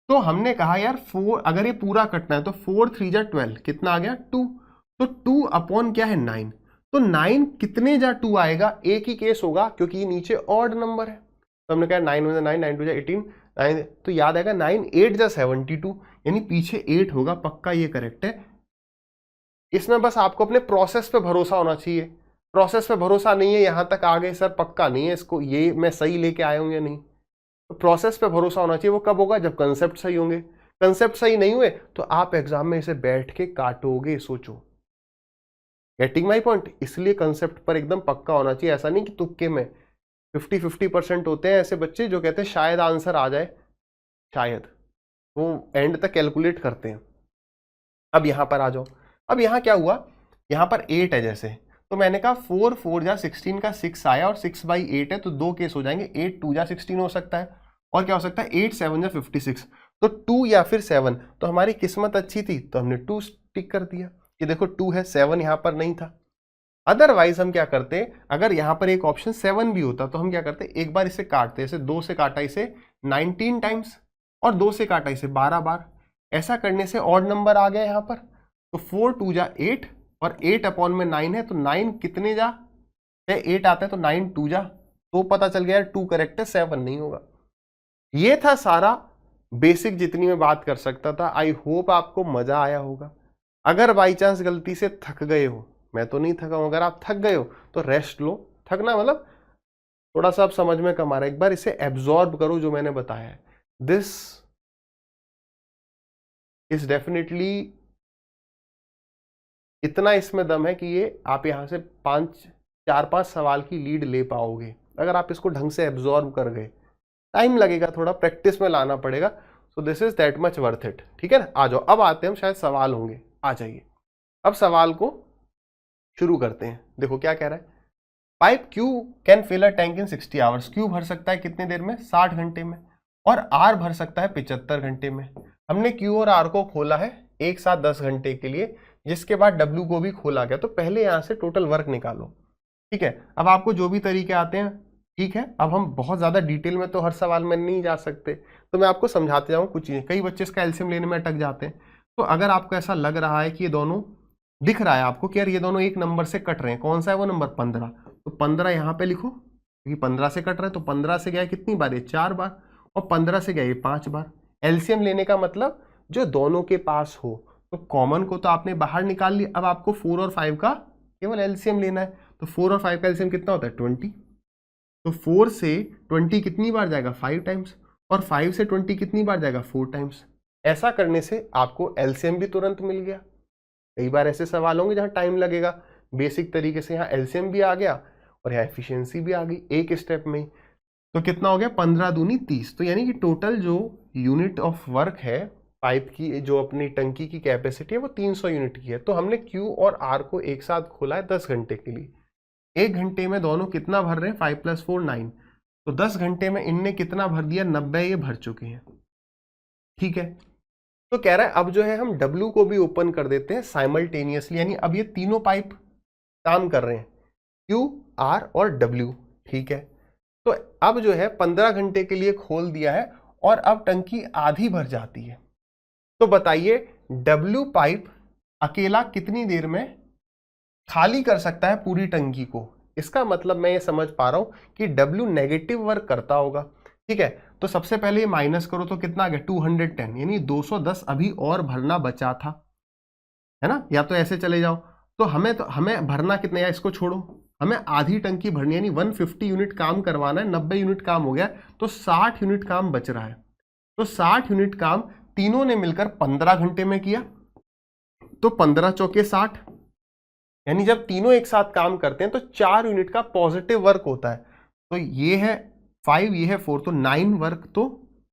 तो हमने कहा यार 4, अगर ये पूरा कटना है तो 4 3 जा 12, कितना आ गया 2, तो 2 अपॉन क्या है 9, तो 9 कितने जा 2 आएगा, एक ही केस होगा क्योंकि ये नीचे ऑड नंबर है। तो हमने कहा 9 1 जा 9, 9 2 जा 18, 9, तो याद आएगा 9 8 जा 72, यानी पीछे 8 होगा, पक्का ये करेक्ट है। इसमें बस आपको अपने प्रोसेस पे भरोसा होना चाहिए। प्रोसेस पे भरोसा नहीं है, यहां तक आ गए सर, पक्का नहीं है इसको, ये मैं सही लेके आया हूं या नहीं। तो प्रोसेस पे भरोसा होना चाहिए। वो कब होगा, जब कंसेप्ट सही होंगे। कंसेप्ट सही नहीं हुए तो आप एग्जाम में इसे बैठ के काटोगे, सोचो। Getting my point. इसलिए कंसेप्ट पर एकदम पक्का होना चाहिए, ऐसा नहीं कि तुक्के में। 50-50% होते हैं ऐसे बच्चे जो कहते हैं शायद आंसर आ जाए, शायद, वो एंड तक कैलकुलेट करते हैं। अब यहां पर आ जाओ, अब यहां क्या हुआ, यहां पर 8 है जैसे, तो मैंने कहा 4 4 जा 16 का 6 आया, और 6/8 है, तो 2 केस हो जाएंगे, 8 2 जा 16 हो सकता है, और क्या हो सकता है 8 7 जा 56, तो 2 या फिर 7। तो हमारी किस्मत अच्छी थी तो हमने 2 टिक कर दिया, कि देखो 2 है, 7 यहां पर नहीं था। अदरवाइज हम क्या करते, अगर यहां पर एक ऑप्शन 7 भी होता तो हम क्या करते, एक बार इसे काटते, जैसे 2 से काटा इसे 19 टाइम्स, और 2 से काटा इसे 12 बार, ऐसा करने से ऑड नंबर आ गया यहाँ पर, तो 4 2 जा 8 और 8 अपॉन में 9 है, तो 9 कितने जा 8 आता है, तो 9 2 जा, तो पता चल गया 2 करेक्ट है, 7 नहीं होगा। ये था सारा बेसिक जितनी मैं बात कर सकता था। आई होप आपको मजा आया होगा। अगर बाई चांस गलती से थक गए हो, मैं तो नहीं थका हूं, अगर आप थक गए हो तो रेस्ट लो। थकना मतलब थोड़ा सा आप समझ में कम आ रहा है, एक बार इसे एब्जॉर्ब करो जो मैंने बताया है। दिस इज डेफिनेटली, इतना इसमें दम है कि ये आप यहां से 4-5 सवाल की लीड ले पाओगे अगर आप इसको ढंग से एब्जॉर्ब कर गए। टाइम लगेगा, थोड़ा प्रैक्टिस में लाना पड़ेगा। So this is that much worth it. ठीक है ना, आ जाओ, अब आते हैं हम, शायद सवाल होंगे, आ जाइए। अब सवाल को शुरू करते हैं। देखो क्या कह रहा है, pipe Q can fill a tank in 60 hours. Q भर सकता है कितने देर में, 60 घंटे में, और R भर सकता है 75 घंटे में। हमने Q और R को खोला है एक साथ 10 घंटे के लिए, जिसके बाद W को भी खोला गया। तो पहले यहां से टोटल वर्क निकालो। ठीक है, अब आपको जो भी तरीके आते हैं, ठीक है। अब हम बहुत ज्यादा डिटेल में तो हर सवाल में नहीं जा सकते, तो मैं आपको समझाते जाऊँ कुछ चीजें। कई बच्चे इसका एलसीएम लेने में अटक जाते हैं। तो अगर आपको ऐसा लग रहा है कि ये दोनों दिख रहा है आपको कि यार ये दोनों एक नंबर से कट रहे हैं, कौन सा है वो नंबर 15, तो 15 यहाँ पे लिखो, क्योंकि 15 से कट रहा है। तो 15 से गया कितनी बार, ये 4 बार, और 15 से गया ये 5 बार। एलसीएम लेने का मतलब जो दोनों के पास हो। तो कॉमन को तो आपने बाहर निकाल लिया, अब आपको 4 और 5 का केवल एलसीएम लेना है। तो 4 और 5 का एलसीएम कितना होता है, 20। तो 4 से 20 कितनी बार जाएगा, 5 टाइम्स, और 5 से 20 कितनी बार जाएगा, 4 टाइम्स। ऐसा करने से आपको एलसीएम भी तुरंत मिल गया। कई बार ऐसे सवाल होंगे जहां टाइम लगेगा, बेसिक तरीके से यहाँ एलसीएम भी आ गया और यहाँ एफिशिएंसी भी आ गई एक स्टेप में। तो कितना हो गया, 15 दूनी 30। तो यानी कि टोटल जो यूनिट ऑफ वर्क है पाइप की, जो अपनी टंकी की कैपेसिटी है, वो 300 यूनिट की है। तो हमने Q और R को एक साथ खोला है 10 घंटे के लिए। एक घंटे में दोनों कितना भर रहे हैं, 5 + 4 9। तो 10 घंटे में इनने कितना भर दिया, 90 ये भर चुके हैं। ठीक है, तो कह रहा है अब जो है हम W को भी ओपन कर देते हैं साइमल्टेनियसली, यानी अब ये तीनों पाइप काम कर रहे हैं, Q, R और W। ठीक है, तो अब जो है 15 घंटे के लिए खोल दिया है और अब टंकी आधी भर जाती है। तो बताइए W पाइप अकेला कितनी देर में खाली कर सकता है पूरी टंकी को। इसका मतलब मैं ये समझ पा रहा हूं कि W नेगेटिव वर्क करता होगा। ठीक है, तो सबसे पहले ये माइनस करो तो कितना आ गया, 210, यानी 210 अभी और भरना बचा था, है ना। या तो ऐसे चले जाओ, तो हमें भरना कितना, या इसको छोड़ो, हमें आधी टंकी भरनी है, यानी 150 यूनिट काम करवाना है। 90 यूनिट काम हो गया, तो 60 यूनिट काम बच रहा है। तो 60 यूनिट काम तीनों ने मिलकर 15 घंटे में किया। तो 15 चौके 60, यानी जब तीनों एक साथ काम करते हैं तो 4 यूनिट का पॉजिटिव वर्क होता है। तो ये है 5, ये है 4, तो 9 वर्क तो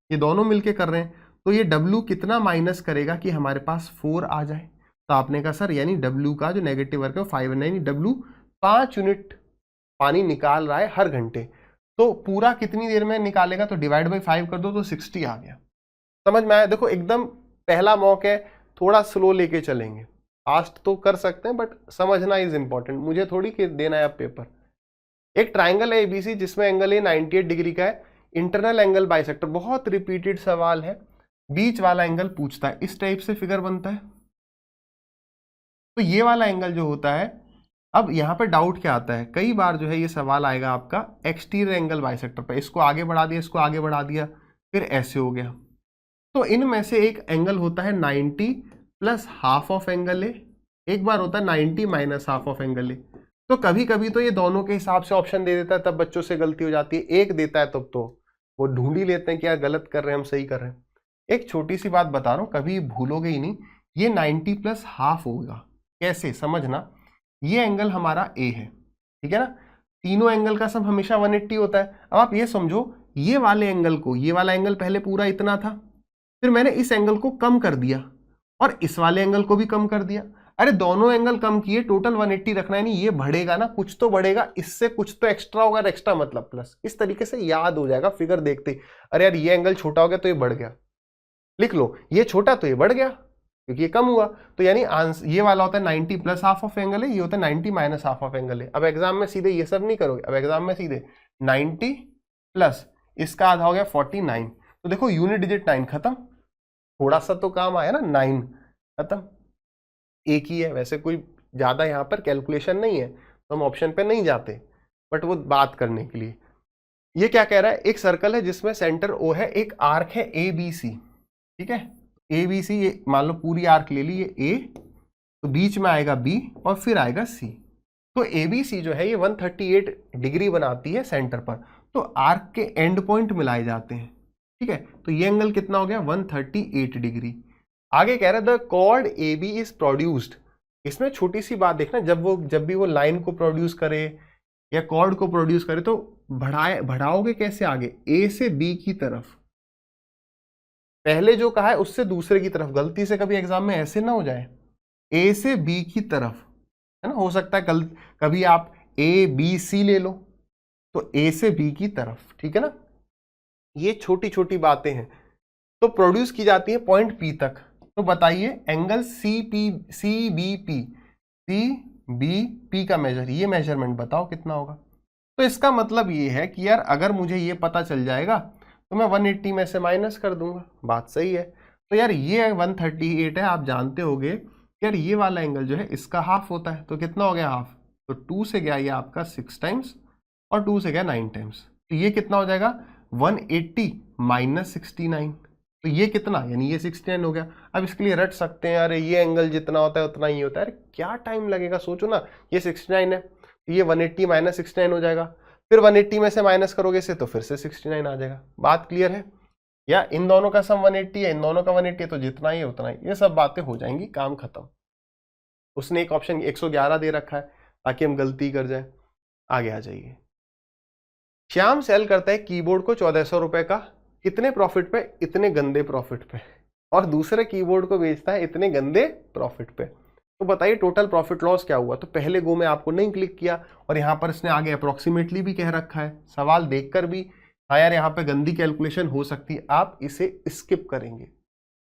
ये दोनों मिलके कर रहे हैं। तो ये W कितना माइनस करेगा कि हमारे पास 4 आ जाए। तो आपने कहा सर यानी W का जो नेगेटिव वर्क है 5 है, यानी W 5 यूनिट पानी निकाल रहा है हर घंटे। तो पूरा कितनी देर में निकालेगा, तो डिवाइड बाई 5 कर दो तो 60 आ गया। समझ में आया। देखो एकदम पहला मॉक है, थोड़ा स्लो लेके चलेंगे, फास्ट तो कर सकते हैं बट समझना इज इंपॉर्टेंट। मुझे थोड़ी कि देना है अब पेपर। एक ट्राइंगल है एबीसी जिसमें एंगल ए 98 डिग्री का है, इंटरनल एंगल बाइसेक्टर, बहुत रिपीटेड सवाल है, बीच वाला एंगल पूछता है, इस टाइप से फिगर बनता है। तो ये वाला एंगल जो होता है, अब यहाँ पे डाउट क्या आता है, कई बार जो है ये सवाल आएगा आपका एक्सटीरियर एंगल बाइसेक्टर पे, इसको आगे बढ़ा दिया, इसको आगे बढ़ा दिया, फिर ऐसे हो गया। तो इनमें से एक एंगल होता है 90 plus half of angle A, एक बार होता है 90 minus half of angle A. तो कभी कभी तो ये दोनों के हिसाब से ऑप्शन दे देता है, तब बच्चों से गलती हो जाती है। एक देता है तब तो वो ढूंढ ही लेते हैं कि यार गलत कर रहे हैं हम, सही कर रहे हैं। एक छोटी सी बात बता रहा हूँ, कभी भूलोगे ही नहीं, ये 90 प्लस हाफ होगा। कैसे समझना, ये एंगल हमारा ए है, ठीक है ना। तीनों एंगल का सम हमेशा 180 होता है। अब आप ये समझो, ये वाले एंगल को, ये वाला एंगल पहले पूरा इतना था, फिर मैंने इस एंगल को कम कर दिया और इस वाले एंगल को भी कम कर दिया। अरे दोनों एंगल कम किए, टोटल 180 रखना है, नहीं ये बढ़ेगा ना, कुछ तो बढ़ेगा, इससे कुछ तो एक्स्ट्रा होगा, एक्स्ट्रा मतलब प्लस। इस तरीके से याद हो जाएगा फिगर देखते। अरे यार ये एंगल छोटा हो गया तो ये बढ़ गया, लिख लो, ये छोटा तो ये बढ़ गया क्योंकि ये कम हुआ। तो यानी आंसर ये वाला होता है 90 प्लस हाफ ऑफ एंगल है, ये होता है 90 माइनस हाफ ऑफ एंगल है। अब एग्जाम में सीधे ये सब नहीं करोगे, अब एग्जाम में सीधे 90 प्लस इसका आधा हो गया 49। तो देखो यूनिट डिजिट 9 खत्म, थोड़ा सा तो काम आया ना, 9 खत्म, एक ही है। वैसे कोई ज्यादा यहाँ पर कैलकुलेशन नहीं है तो हम ऑप्शन पे नहीं जाते, बट वो बात करने के लिए। ये क्या कह रहा है, एक सर्कल है जिसमें सेंटर ओ है, एक आर्क है ए बी सी, ठीक है, ए बी सी, ये मान लो पूरी आर्क ले ली, ये ए, तो बीच में आएगा बी और फिर आएगा सी। तो ए बी सी जो है ये 138 डिग्री बनाती है सेंटर पर, तो आर्क के एंड पॉइंट मिलाए जाते हैं, ठीक है। तो ये एंगल कितना हो गया, 138 डिग्री। आगे कह रहा है the chord A B is produced. इसमें छोटी सी बात देखना, जब भी वो लाइन को प्रोड्यूस करे या कॉर्ड को प्रोड्यूस करे तो बढ़ाओगे कैसे आगे, ए से बी की तरफ, पहले जो कहा है उससे दूसरे की तरफ। गलती से कभी एग्जाम में ऐसे ना हो जाए, ए से बी की तरफ, है ना, हो सकता है कभी आप ए बी सी ले लो, तो ए से बी की तरफ, ठीक है ना। ये छोटी छोटी बातें हैं। तो प्रोड्यूस की जाती है पॉइंट पी तक। तो बताइए एंगल सी बी पी का मेजर, ये मेजरमेंट बताओ कितना होगा। तो इसका मतलब ये है कि यार अगर मुझे ये पता चल जाएगा तो मैं 180 में से माइनस कर दूंगा, बात सही है। तो यार ये 138 है, आप जानते होगे यार ये वाला एंगल जो है इसका हाफ होता है, तो कितना हो गया हाफ, तो 2 से गया ये आपका 6 टाइम्स और 2 से गया 9 टाइम्स, तो ये कितना हो जाएगा 180 माइनस 69, तो ये कितना, यानी ये 69 हो गया। अब इसके लिए रट सकते हैं, अरे ये एंगल जितना होता है उतना ही होता है, अरे क्या टाइम लगेगा, सोचो ना, ये 69 है तो ये 180 माइनस 69 हो जाएगा, फिर 180 में से माइनस करोगे से तो फिर से 69 आ जाएगा। बात क्लियर है, या इन दोनों का सम 180 है, इन दोनों का 180 है, तो जितना ही है उतना ही, ये सब बातें हो जाएंगी, काम खत्म। उसने एक ऑप्शन 111 दे रखा है ताकि हम गलती कर जाए। आगे आ जाइए, श्याम सेल करता है कीबोर्ड को 1400 रुपए का, कितने प्रॉफिट पे, इतने गंदे प्रॉफिट पे, और दूसरे कीबोर्ड को बेचता है इतने गंदे प्रॉफिट पे। तो बताइए टोटल प्रॉफिट लॉस क्या हुआ। तो पहले गो में आपको नहीं क्लिक किया और यहाँ पर इसने आगे अप्रोक्सीमेटली भी कह रखा है, सवाल देखकर भी हाँ यार यहाँ पे गंदी कैलकुलेशन हो सकती है, आप इसे स्किप करेंगे।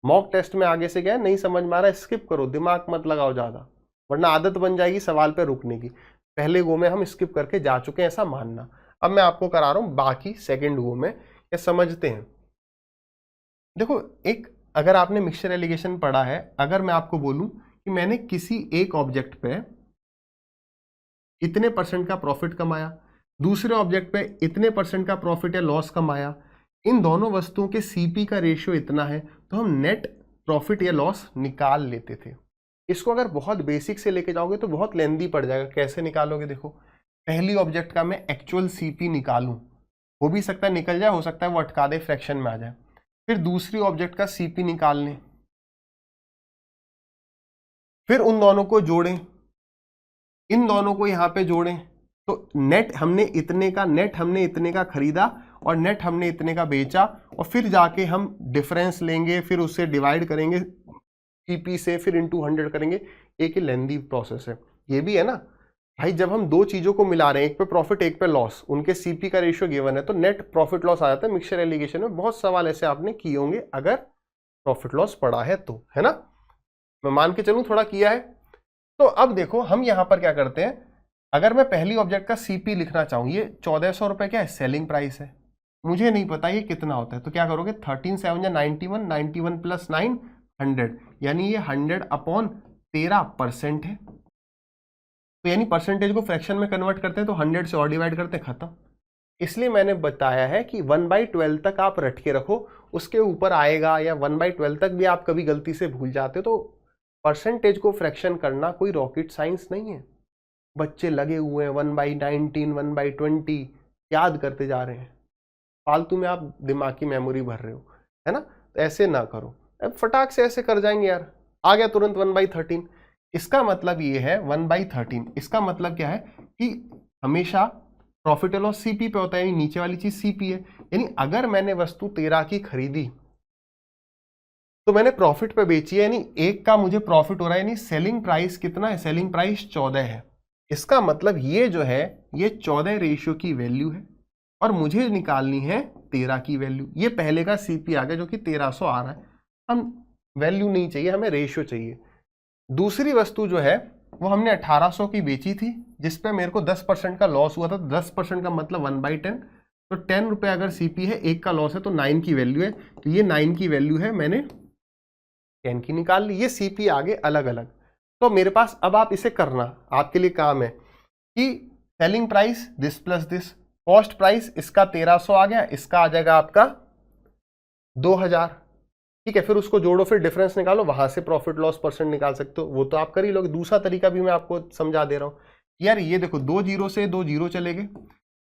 मॉक टेस्ट में आगे से क्या है, नहीं समझ में आ रहा है स्किप करो, दिमाग मत लगाओ ज्यादा, वरना आदत बन जाएगी सवाल पे रुकने की। पहले गो में हम स्किप करके जा चुके हैं ऐसा मानना। अब मैं आपको करा रहा हूं बाकी सेकंड गो में, ये समझते हैं। देखो एक, अगर आपने मिक्सचर एलिगेशन पढ़ा है, अगर मैं आपको बोलूं कि मैंने किसी एक ऑब्जेक्ट पे इतने % का प्रॉफिट कमाया, दूसरे ऑब्जेक्ट पे इतने % का प्रॉफिट या लॉस कमाया, इन दोनों वस्तुओं के सीपी का रेशियो इतना है, तो हम नेट प्रॉफिट या लॉस निकाल लेते थे। इसको अगर बहुत बेसिक से लेके जाओगे तो बहुत लेंदी पड़ जाएगा। कैसे निकालोगे, देखो पहली ऑब्जेक्ट का मैं एक्चुअल सीपी निकालूं, हो भी सकता है निकल जाए, हो सकता है वो अटका दे, फ्रैक्शन में आ जाए। फिर दूसरी ऑब्जेक्ट का सीपी निकाल लें, फिर उन दोनों को जोड़ें, इन दोनों को यहां पे जोड़ें, तो नेट हमने इतने का खरीदा और नेट हमने इतने का बेचा, और फिर जाके हम डिफरेंस लेंगे, फिर उससे डिवाइड करेंगे सीपी से, फिर इनटू 100 करेंगे। एक लेंदी प्रोसेस है। ये भी है ना भाई, जब हम दो चीजों को मिला रहे हैं, एक पे प्रॉफिट एक पे लॉस, उनके सीपी का रेशियो गिवन है, तो नेट प्रॉफिट लॉस आ जाता है। मिक्सचर एलिगेशन में बहुत सवाल ऐसे आपने किए होंगे अगर प्रॉफिट लॉस पढ़ा है तो, है ना, मैं मान के चलूं थोड़ा किया है। तो अब देखो हम यहां पर क्या करते हैं, अगर मैं पहली ऑब्जेक्ट का सीपी लिखना चाहूं, ये 1400 रुपए क्या है, सेलिंग प्राइस है, मुझे नहीं पता ये कितना होता है, तो क्या करोगे 13 7 या 91, 91 प्लस 9 100, यानी ये 100 अपॉन 13% है। तो यानी परसेंटेज को फ्रैक्शन में कन्वर्ट करते हैं तो 100 से और डिवाइड करते हैं, खत्म। इसलिए मैंने बताया है कि 1/12 तक आप रट के रखो, उसके ऊपर आएगा, या 1/12 तक भी आप कभी गलती से भूल जाते तो परसेंटेज को फ्रैक्शन करना कोई रॉकेट साइंस नहीं है। बच्चे लगे हुए हैं 1/19, 1/20 याद करते जा रहे हैं, फालतू में आप दिमाग की मेमोरी भर रहे हो, है ना। तो ऐसे ना करो, अब फटाक से ऐसे कर जाएंगे यार, आ गया तुरंत 1/13। इसका मतलब ये है 1/13, इसका मतलब क्या है कि हमेशा प्रॉफिट एंड लॉस सीपी पे होता है, यानी नीचे वाली चीज सीपी है। यानी अगर मैंने वस्तु 13 की खरीदी तो मैंने प्रॉफिट पे बेची है, यानी एक का मुझे प्रॉफिट हो रहा है, यानी सेलिंग प्राइस कितना है, सेलिंग प्राइस 14 है। इसका मतलब ये जो है ये 14 रेशियो की वैल्यू है और मुझे निकालनी है 13 की वैल्यू। ये पहले का सीपी आ गया जो कि 1300 आ रहा है, हम वैल्यू नहीं चाहिए, हमें रेशियो चाहिए। दूसरी वस्तु जो है वो हमने 1800 की बेची थी, जिसपे मेरे को 10% का लॉस हुआ था। 10% का मतलब 1/10, तो 10 रुपए अगर सीपी है, एक का लॉस है तो 9 की वैल्यू है, तो ये 9 की वैल्यू है, मैंने 10 की निकाल ली, ये सीपी आगे अलग अलग। तो मेरे पास अब आप इसे करना, आपके लिए काम है कि selling price this plus this, cost price इसका 1300 आ गया, इसका आ जाएगा आपका 2000, ठीक है। फिर उसको जोड़ो, फिर डिफरेंस निकालो, वहां से प्रॉफिट लॉस परसेंट निकाल सकते हो, वो तो आप कर ही लोगे। दूसरा तरीका भी मैं आपको समझा दे रहा हूं यार, ये देखो 2 जीरो से 2 जीरो चले गए,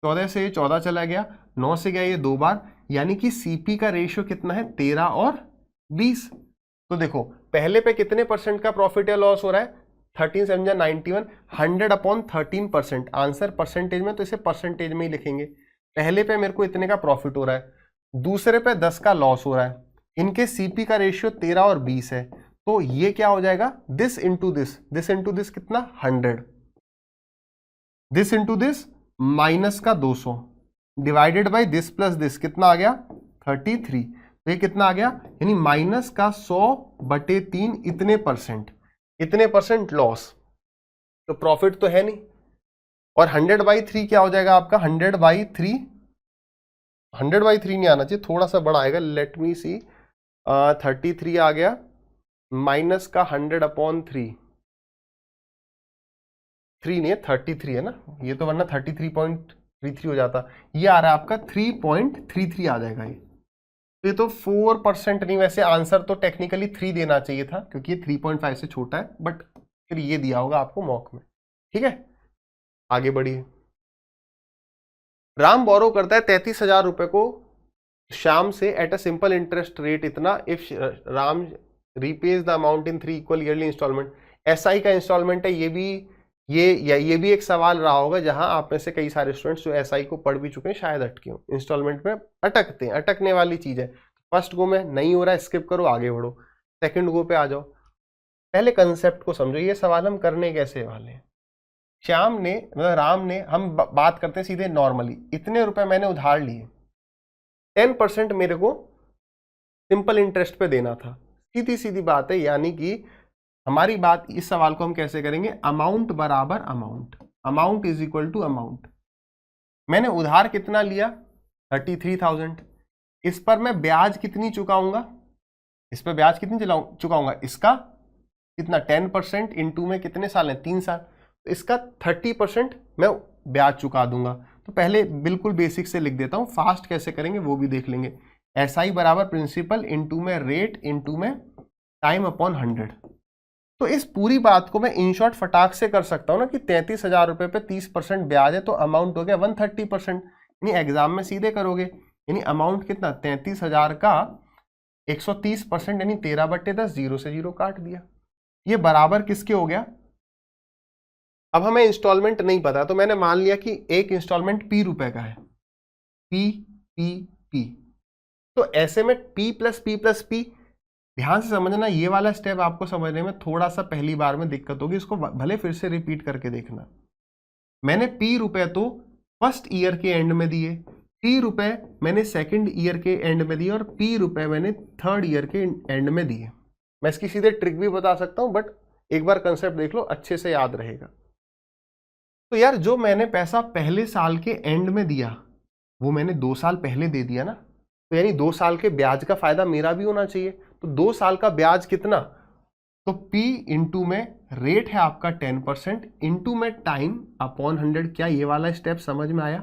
14 से 14 चला गया, 9 से गया ये 2 बार, यानी कि सीपी का रेशियो कितना है 13 और 20। तो देखो पहले पे कितने परसेंट का प्रॉफिट या लॉस हो रहा है, 13 7 91, 100/13%। आंसर परसेंटेज में, तो इसे परसेंटेज में ही लिखेंगे। पहले पे मेरे को इतने का प्रॉफिट हो रहा है, दूसरे पे 10 का लॉस हो रहा है, इनके सीपी का रेशियो 13 और 20 है, तो ये क्या हो जाएगा, this into this, this into this कितना 100, दिस इंटू दिस माइनस का 200 divided by this plus this कितना आ गया 33, तो ये कितना आ गया, यानी माइनस का 100/3, इतने परसेंट लॉस। तो प्रॉफिट तो है नहीं, और 100/3 क्या हो जाएगा आपका, 100/3 नहीं आना चाहिए, थोड़ा सा बड़ा आएगा, लेट मी सी, 33 आ गया, माइनस का 100/3, 3 नहीं है 33 है ना, ये तो वरना 33.33 हो जाता, ये आ रहा है आपका 3.33 आ जाएगा ये। तो ये तो 4% नहीं, वैसे आंसर तो टेक्निकली 3 देना चाहिए था क्योंकि ये 3.5 से छोटा है, बट फिर ये दिया होगा आपको मॉक में, ठीक है। आगे बढ़िए। राम बोरो करता है 33,000 रुपए को श्याम से at a simple interest rate इतना, if Ram repays the amount in 3 equal yearly instalment. SI का इंस्टॉलमेंट है, ये भी एक सवाल रहा होगा जहां आप में से कई सारे स्टूडेंट्स जो एसआई को पढ़ भी चुके हैं शायद अटके हो, इंस्टॉलमेंट में अटकते हैं, अटकने वाली चीज है। फर्स्ट गो में नहीं हो रहा है, स्किप करो, आगे बढ़ो, सेकंड गो पे आ जाओ। पहले कंसेप्ट को समझो, ये सवाल हम करने कैसे वाले हैं। श्याम ने, मतलब राम ने, हम बात करते हैं सीधे नॉर्मली, इतने रुपए मैंने उधार लिए, 10% मेरे को सिंपल इंटरेस्ट पे देना था, सीधी सीधी बात है। यानी कि हमारी बात, इस सवाल को हम कैसे करेंगे, अमाउंट बराबर amount, amount is equal to amount. मैंने उधार कितना लिया 33,000, इस पर मैं ब्याज कितनी चुकाऊंगा, इस पर ब्याज कितनी चुकाऊंगा, इसका कितना 10% इंटू में कितने साल है 3 साल, तो इसका 30% मैं ब्याज चुका दूंगा। तो पहले बिल्कुल बेसिक से लिख देता हूं, फास्ट कैसे करेंगे वो भी देख लेंगे। एसआई बराबर प्रिंसिपल इंटू में रेट इंटू में टाइम अपॉन 100। तो इस पूरी बात को मैं इन शॉर्ट फटाक से कर सकता हूं ना कि 33,000 रुपए पे 30% ब्याज है, तो अमाउंट हो गया 130%, यानी एग्जाम में सीधे करोगे, यानी अमाउंट कितना 33,000 का 130% यानी 13/10, 0 से 0 काट दिया। ये बराबर किसके हो गया। अब हमें इंस्टॉलमेंट नहीं पता, तो मैंने मान लिया कि एक इंस्टॉलमेंट P रुपए का है, P। तो ऐसे में P प्लस P, ध्यान से समझना, ये वाला स्टेप आपको समझने में थोड़ा सा पहली बार में दिक्कत होगी, इसको भले फिर से रिपीट करके देखना। मैंने P रुपए तो फर्स्ट ईयर के एंड में दिए, P रुपए मैंने सेकंड ईयर के एंड में दिए, और P रुपए मैंने थर्ड ईयर के एंड में दिए। मैं इसकी सीधे ट्रिक भी बता सकता हूं, बट एक बार कंसेप्ट देख लो, अच्छे से याद रहेगा। तो यार जो मैंने पैसा पहले साल के एंड में दिया वो मैंने 2 साल पहले दे दिया ना, तो यानी 2 साल के ब्याज का फायदा मेरा भी होना चाहिए। तो 2 साल का ब्याज कितना, तो P इंटू में रेट है आपका 10% इंटू में टाइम अपॉन 100। क्या ये वाला स्टेप समझ में आया।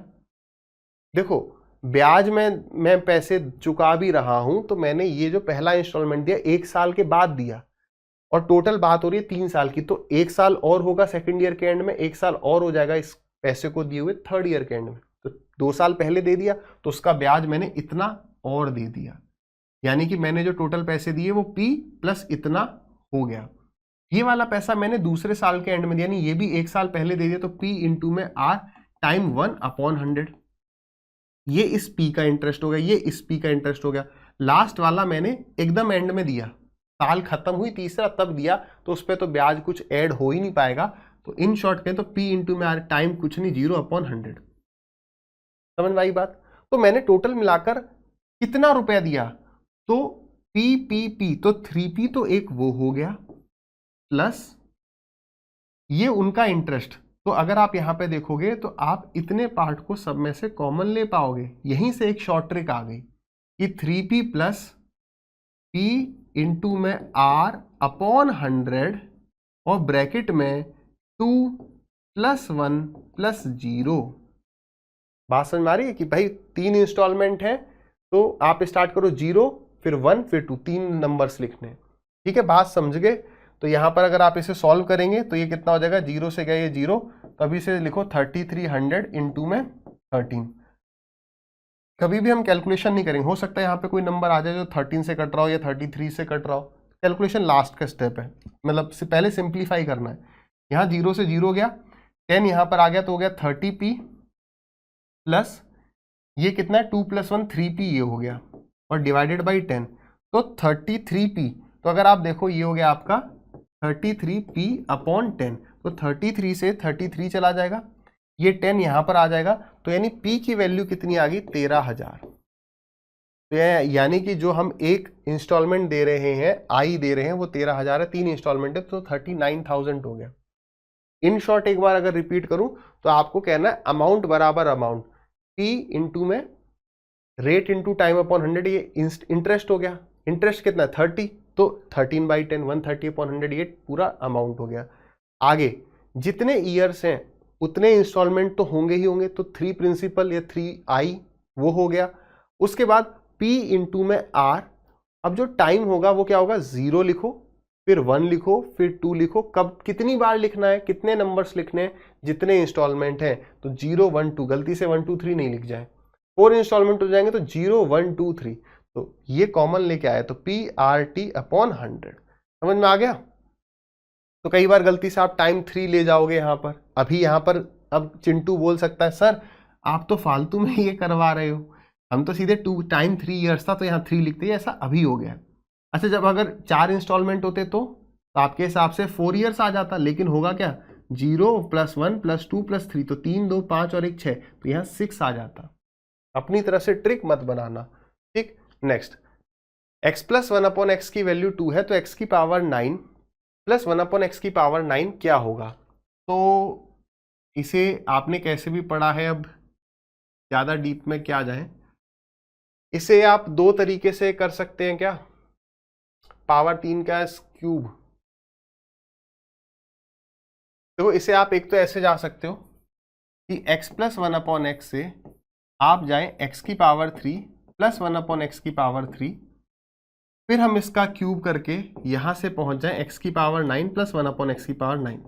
देखो ब्याज में मैं पैसे चुका भी रहा हूं, तो मैंने ये जो पहला इंस्टॉलमेंट दिया 1 साल के बाद दिया, और टोटल बात हो रही है 3 साल की, तो 1 साल और होगा सेकंड ईयर के एंड में, 1 साल और हो जाएगा इस पैसे को दिए हुए थर्ड ईयर के एंड में। तो 2 साल पहले दे दिया तो उसका ब्याज मैंने इतना और दे दिया, यानी कि मैंने जो टोटल पैसे दिए वो P प्लस इतना हो गया। ये वाला पैसा मैंने दूसरे साल के एंड में दिया, यानी ये भी 1 साल पहले दे दिया, तो P इंटू में R टाइम 1/100। ये इस P का इंटरेस्ट हो गया, ये इस P का इंटरेस्ट हो गया। लास्ट वाला मैंने एकदम एंड में दिया, साल खत्म हुई तीसरा तब दिया, तो उस पर तो ब्याज कुछ ऐड हो ही नहीं पाएगा। तो इन शॉर्ट कहें तो P इंटू में R टाइम कुछ नहीं 0/100। समझ में आई बात। तो मैंने टोटल मिलाकर कितना रुपया दिया, तो P तो 3P तो एक वो हो गया, प्लस ये उनका इंटरेस्ट। तो अगर आप यहां पे देखोगे तो आप इतने पार्ट को सब में से कॉमन ले पाओगे। यहीं से एक शॉर्ट ट्रिक आ गई कि 3P प्लस P इंटू में r अपॉन 100 और ब्रैकेट में 2 + 1 + 0। बात समझ में आ रही है कि भाई 3 इंस्टॉलमेंट है तो आप स्टार्ट करो 0 फिर 1 फिर 2, 3 नंबर्स लिखने। ठीक है, बात समझ गए। तो यहां पर अगर आप इसे सॉल्व करेंगे तो ये कितना हो जाएगा, 0 से गया ये 0, तो अभी से लिखो 3300 इंटू में 13। कभी भी हम कैलकुलेशन नहीं करेंगे, हो सकता है यहाँ पे कोई नंबर आ जाए जो 13 से कट रहा हो या 33 से कट रहा हो। कैलकुलेशन लास्ट का स्टेप है, मतलब से पहले सिंप्लीफाई करना है। यहाँ 0 से 0 गया, 10 यहाँ पर आ गया तो हो गया 30p प्लस ये कितना है 2 + 1 3p ये हो गया और डिवाइडेड बाई 10 तो 33p। तो अगर आप देखो ये हो गया आपका 33p अपॉन 10, तो 33 से 33 चला जाएगा, ये 10 यहां पर आ जाएगा, तो यानी p की वैल्यू कितनी आ गई 13,000। तो यानी कि जो हम एक इंस्टॉलमेंट दे रहे हैं आई दे रहे हैं वो 13,000 है, 3 इंस्टॉलमेंट है तो 39,000 हो गया। इन शॉर्ट एक बार अगर रिपीट करूं तो आपको कहना है अमाउंट बराबर अमाउंट, p इंटू में रेट इंटू टाइम अपॉन 100, ये इंटरेस्ट हो गया। इंटरेस्ट कितना है 30, तो 13/10 130 अपॉन 100 ये पूरा अमाउंट हो गया। आगे जितने ईयर्स हैं उतने इंस्टॉलमेंट तो होंगे ही होंगे, तो 3 प्रिंसिपल या 3i वो हो गया। उसके बाद p इंटू में r, अब जो टाइम होगा वो क्या होगा 0 लिखो फिर 1 लिखो फिर 2 लिखो। कब कितनी बार लिखना है, कितने नंबर्स लिखने हैं, जितने इंस्टॉलमेंट हैं, तो 0 1 2, गलती से 1 2 3 नहीं लिख जाए। 4 इंस्टॉलमेंट हो जाएंगे तो 0 1 2 3, तो ये कॉमन लेके आए तो PRT अपॉन 100। समझ में आ गया। तो कई बार गलती से आप टाइम 3 ले जाओगे यहां पर, अभी यहां पर अब चिंटू बोल सकता है सर आप तो फालतू में ये करवा रहे हो, हम तो सीधे टाइम 3 ईयर्स था तो यहाँ 3 लिखते हैं, ऐसा अभी हो गया। अच्छा जब अगर 4 इंस्टॉलमेंट होते तो आपके हिसाब से 4 ईयर्स आ जाता, लेकिन होगा क्या 0 + 1 + 2 + 3, तो 3 2 5 और 1 6, तो यहाँ 6 आ जाता। अपनी तरफ से ट्रिक मत बनाना। ठीक, नेक्स्ट x + 1 अपॉन x की वैल्यू 2 है तो x की पावर 9 + 1 अपॉन x की पावर 9 क्या होगा। तो इसे आपने कैसे भी पढ़ा है, अब ज्यादा डीप में क्या जाए। इसे आप 2 तरीके से कर सकते हैं क्या, पावर 3 का क्यूब। तो इसे आप एक तो ऐसे जा सकते हो कि x + 1 अपॉन x से आप जाएं x की पावर 3 + 1 अपॉन x की पावर 3, फिर हम इसका क्यूब करके यहां से पहुंच जाएं x की पावर 9 + 1 अपॉन x की पावर 9।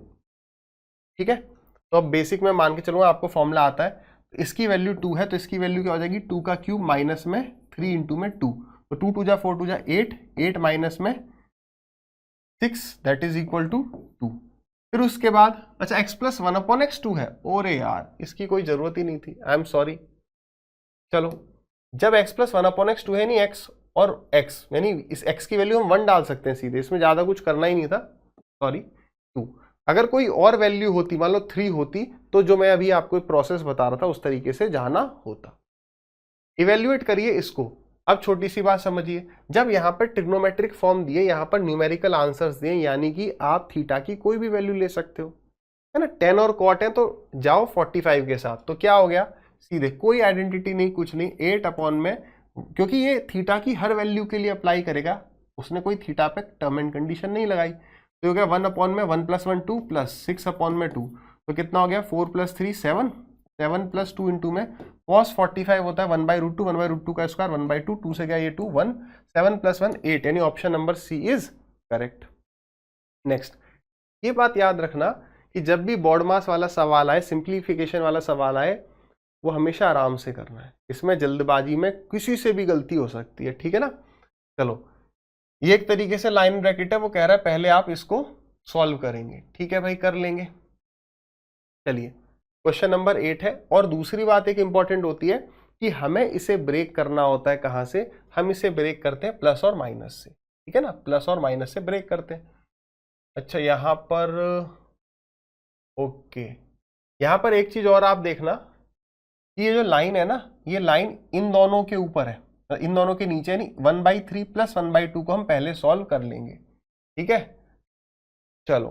ठीक है, तो अब बेसिक में मान के चलूंगा आपको फॉर्मूला आता है। तो इसकी वैल्यू 2 है तो इसकी वैल्यू क्या हो जाएगी 2 का क्यूब माइनस में 3 इंटू में 2, तो 2 2 जा 4 2 जा 8, 8 माइनस में 6 दैट इज इक्वल टू 2। फिर उसके बाद अच्छा x + 1 अपॉन x 2 है, ओरे यार इसकी कोई जरूरत ही नहीं थी, आई एम सॉरी। चलो जब x + 1 अपॉन x 2 है नहीं, x और x यानी इस x की वैल्यू हम 1 डाल सकते हैं सीधे, इसमें ज्यादा कुछ करना ही नहीं था, सॉरी 2। अगर कोई और वैल्यू होती मान लो 3 होती तो जो मैं अभी आपको प्रोसेस बता रहा था उस तरीके से जाना होता। इवेल्युएट करिए इसको। अब छोटी सी बात समझिए, जब यहाँ पर ट्रिग्नोमेट्रिक फॉर्म दिए, यहाँ पर न्यूमेरिकल आंसर्स दिए, यानी कि आप थीटा की कोई भी वैल्यू ले सकते हो, है ना। 10 और कॉट है तो जाओ 45 के साथ, तो क्या हो गया सीधे, कोई आइडेंटिटी नहीं कुछ नहीं, 8 अपॉन में, क्योंकि ये थीटा की हर वैल्यू के लिए अप्लाई करेगा, उसने कोई थीटा पे टर्म एंड कंडीशन नहीं लगाई। तो हो गया 1 अपॉन में 1 + 1 2 प्लस 6 अपॉन में 2, तो कितना हो गया 4 + 3 7, 7 + 2 इंटू में cos 45 होता है 1/√2, 1/√2 का स्क्वायर 1/2, 2 से गया ये 2 1, 7 + 1 8, यानी option number C is correct. Next ये बात याद रखना कि जब भी बॉड मास वाला सवाल आए, सिंप्लीफिकेशन वाला सवाल आए, वो हमेशा आराम से करना है, इसमें जल्दबाजी में किसी से भी गलती हो सकती है, ठीक है ना। चलो ये एक तरीके से लाइन ब्रैकेट है, वो कह रहा है पहले आप इसको सॉल्व करेंगे, ठीक है भाई कर लेंगे। चलिए क्वेश्चन नंबर 8 है, और दूसरी बात एक इंपॉर्टेंट होती है कि हमें इसे ब्रेक करना होता है, कहां से, हम इसे ब्रेक करते हैं प्लस और माइनस से, ठीक है ना, प्लस और माइनस से ब्रेक करते हैं। अच्छा यहां पर ओके, यहां पर एक चीज और आप देखना कि ये जो लाइन है ना, ये लाइन इन दोनों के ऊपर है, इन दोनों के नीचे नहीं, 1/3 + 1/2 को हम पहले सॉल्व कर लेंगे, ठीक है। चलो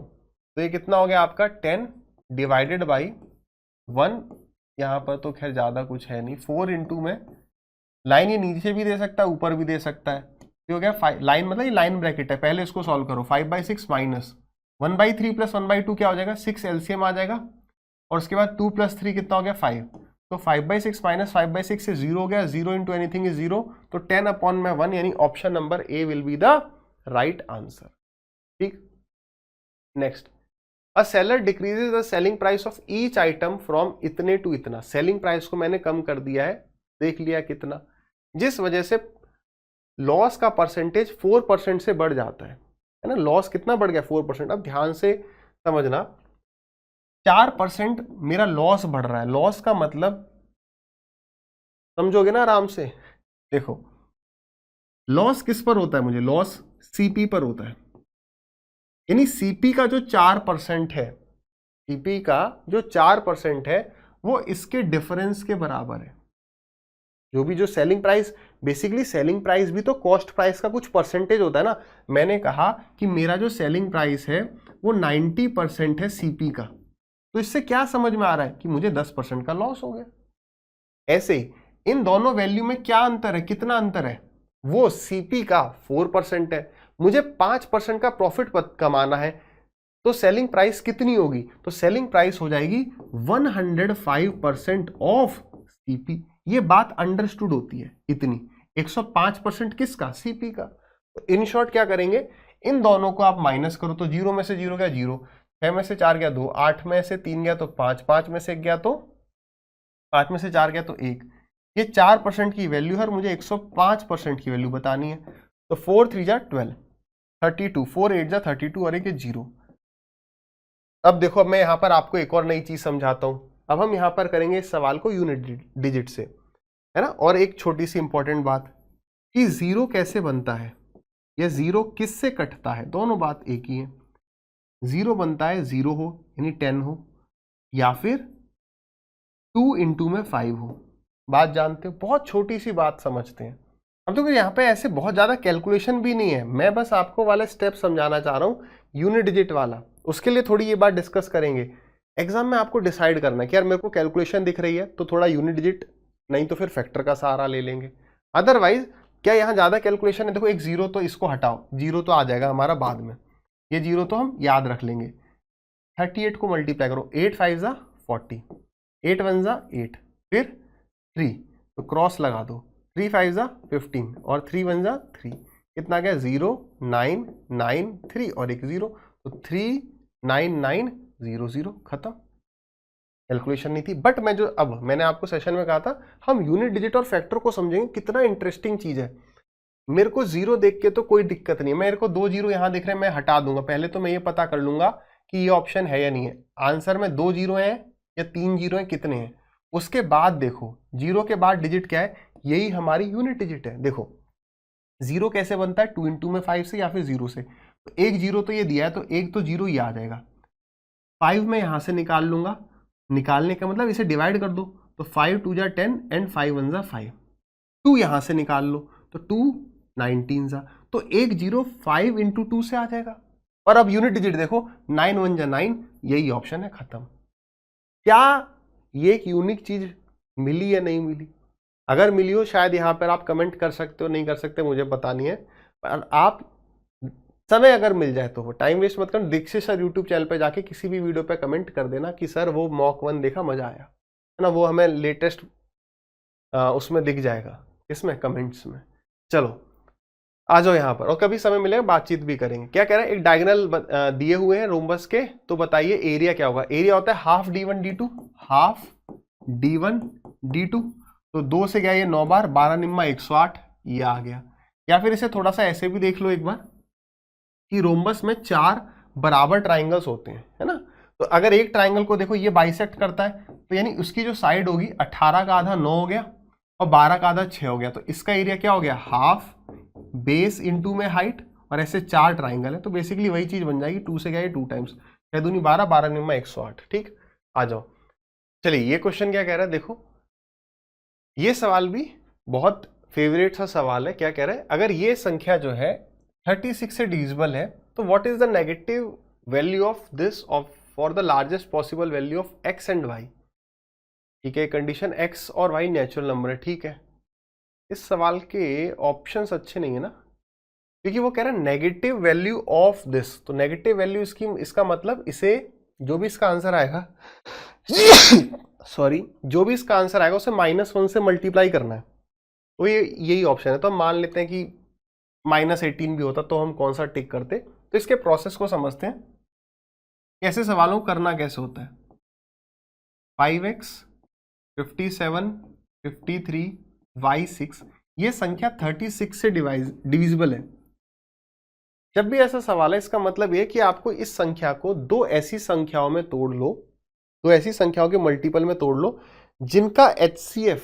तो ये कितना हो गया आपका 10 डिवाइडेड बाई 1, यहां पर तो खैर ज्यादा कुछ है नहीं, 4 इंटू में लाइन ये नीचे भी दे सकता है ऊपर भी दे सकता है, ये हो गया लाइन, मतलब ये लाइन ब्रैकेट है, पहले इसको सॉल्व करो। 5/6 माइनस 1/3 प्लस 1/2 क्या हो जाएगा, 6 एलसीएम आ जाएगा, और उसके बाद 2 + 3 कितना हो गया 5। तो 5/6 माइनस 5/6 से 0 हो गया, 0 इंटू एनीथिंग इज 0, तो 10/1 यानी option number A will be the right answer. ठीक, next, a seller decreases the selling price of each item from इतने टू इतना। सेलिंग प्राइस को मैंने कम कर दिया है, देख लिया कितना, जिस वजह से लॉस का परसेंटेज 4% से बढ़ जाता है ना। लॉस कितना बढ़ गया 4%। अब ध्यान से समझना, 4% मेरा लॉस बढ़ रहा है। लॉस का मतलब समझोगे ना आराम से। देखो लॉस किस पर होता है, मुझे लॉस सीपी पर होता है, यानी सीपी का जो 4% है, सीपी का जो 4% है वो इसके डिफरेंस के बराबर है। जो भी जो selling price, basically selling price भी तो कॉस्ट प्राइस का कुछ परसेंटेज होता है ना। मैंने कहा कि मेरा जो सेलिंग प्राइस है वो 90% है सीपी का, तो इससे क्या समझ में आ रहा है कि मुझे 10% का लॉस हो गया। ऐसे ही इन दोनों वैल्यू में क्या अंतर है, कितना अंतर है, वो सीपी का 4% है, मुझे 5% का प्रॉफिट कमाना है, तो सेलिंग प्राइस कितनी होगी, तो सेलिंग प्राइस हो जाएगी 105% ऑफ सीपी। ये बात अंडरस्टूड होती है इतनी। 105% किसका, सीपी का। तो इन शॉर्ट क्या करेंगे, इन दोनों को आप माइनस करो, तो 0 में से 0 गया 0, 6 में से 4 गया 2, 8 में से 3 गया तो 5, 5 में से 1 गया तो 5 में से 4 गया तो 1। ये 4% की वैल्यू है और मुझे 105% की वैल्यू बतानी है। तो 4 3 जा 12, 32, 4 8 जा 32 और एक 0। अब देखो, अब मैं यहां पर आपको एक और नई चीज समझाता हूं। अब हम यहां पर करेंगे इस सवाल को यूनिट डिजिट से, है ना। और एक छोटी सी इंपॉर्टेंट बात कि 0 कैसे बनता है या 0 किससे कटता है, दोनों बात एक ही है। 0 बनता है 0 हो यानी 10 हो, या फिर 2 इंटू में 5 हो। बात जानते हो, बहुत छोटी सी बात समझते हैं। अब तो यहाँ पे ऐसे बहुत ज्यादा कैलकुलेशन भी नहीं है, मैं बस आपको वाला स्टेप समझाना चाह रहा हूँ यूनिट डिजिट वाला। उसके लिए थोड़ी ये बात डिस्कस करेंगे। एग्जाम में आपको डिसाइड करना है कि यार मेरे को कैलकुलेशन दिख रही है तो थोड़ा यूनिट डिजिट, नहीं तो फिर फैक्टर का सहारा ले लेंगे। अदरवाइज क्या यहाँ ज्यादा कैलकुलेशन है, देखो एक 0 तो इसको हटाओ, 0 तो आ जाएगा हमारा बाद में, ये 0 तो हम याद रख लेंगे। 38 को मल्टीप्लाई करो, 8 5 जा 40, 8 1 जा 8, फिर 3 तो क्रॉस लगा दो, 3 5 जा 15 और 3 1 जा 3, कितना गया 0 9 9 3 और एक 0, तो 3 9 9 0 0, खत्म। कैलकुलेशन नहीं थी। बट मैं जो अब मैंने आपको सेशन में कहा था हम यूनिट डिजिट और फैक्टर को समझेंगे, कितना इंटरेस्टिंग चीज है। मेरे को 0 देख के तो कोई दिक्कत नहीं है, मेरे को 2 0 यहां दिख रहे हैं, मैं हटा दूंगा। पहले तो मैं ये पता कर लूंगा कि ये ऑप्शन है या नहीं है। आंसर में 2 0 है या 3 0 है, कितने हैं, उसके बाद देखो 0 के बाद डिजिट क्या है, यही हमारी यूनिट डिजिट है। देखो 0 कैसे बनता है, 2 इंटू में 5 से या फिर 0 से, तो एक 0 तो ये दिया है, तो एक तो 0 ये आ जाएगा। 5 में यहां से निकाल लूंगा, निकालने का मतलब इसे डिवाइड कर दो, तो 5 2 जा 10 एंड 5 1 जा 5। 2 यहां से निकाल लो, तो 2 19 जा, तो एक 0 5 इंटू 2 से आ जाएगा। और अब यूनिट डिजिट देखो, 9 1 जा 9, यही ऑप्शन है, खत्म। क्या ये एक यूनिक चीज मिली या नहीं मिली? अगर मिली हो शायद यहां पर आप कमेंट कर सकते हो, नहीं कर सकते मुझे पता नहीं है, पर आप समय अगर मिल जाए तो, टाइम वेस्ट मत करना, दीक्षित सर यूट्यूब चैनल पे जाके किसी भी वीडियो पे कमेंट कर देना कि सर वो मॉक 1 देखा, मजा आया, है ना। वो हमें लेटेस्ट उसमें दिख जाएगा, इसमें कमेंट्स में। चलो आ जाओ यहाँ पर, और कभी समय मिलेगा बातचीत भी करेंगे। क्या कह रहे हैं, एक डायगोनल दिए हुए हैं रोम्बस के, तो बताइए एरिया क्या होगा। एरिया होता है half d1 d2, half d1 d2, तो 2 से गया ये 9 बार, 12 निम्मा 108, ये आ गया। या फिर इसे थोड़ा सा ऐसे भी देख लो एक बार कि रोम्बस में 4 बराबर ट्राइंगल्स होते हैं, है ना। तो अगर एक ट्राइंगल को देखो ये बाइसेक्ट करता है, तो यानी उसकी जो साइड होगी 18 का आधा 9 हो गया और 12 का आधा 6 हो गया, तो इसका एरिया क्या हो गया, हाफ बेस इंटू में हाइट, और ऐसे 4 ट्राइंगल है, तो बेसिकली वही चीज बन जाएगी। 2 से गया 2 टाइम्स, 6 दूनी 12, 12 निम्मा 108। ठीक, आ जाओ। चलिए ये क्वेश्चन क्या कह रहा है, देखो ये सवाल भी बहुत फेवरेट सा सवाल है। क्या कह रहा है, अगर ये संख्या जो है 36 से डिविजिबल है, तो what is the negative value of this of for the largest possible value of x and y। ठीक है, कंडीशन x और y नेचुरल नंबर है। ठीक है, इस सवाल के ऑप्शंस अच्छे नहीं है ना, क्योंकि वो कह रहा है नेगेटिव वैल्यू ऑफ दिस, तो नेगेटिव वैल्यू इसका मतलब इसे जो भी इसका आंसर आएगा सॉरी, जो भी इसका आंसर आएगा उसे -1 से मल्टीप्लाई करना है। तो ये यही ऑप्शन है। तो हम मान लेते हैं कि -18 भी होता तो हम कौन सा टिक करते। तो इसके प्रोसेस को समझते हैं, ऐसे सवालों को करना कैसे होता है। 5x 57 53 y6, ये संख्या 36 से डिविजिबल है। जब भी ऐसा सवाल है इसका मतलब ये कि आपको इस संख्या को दो ऐसी संख्याओं में तोड़ लो, दो ऐसी संख्याओं के मल्टीपल में तोड़ लो जिनका HCF,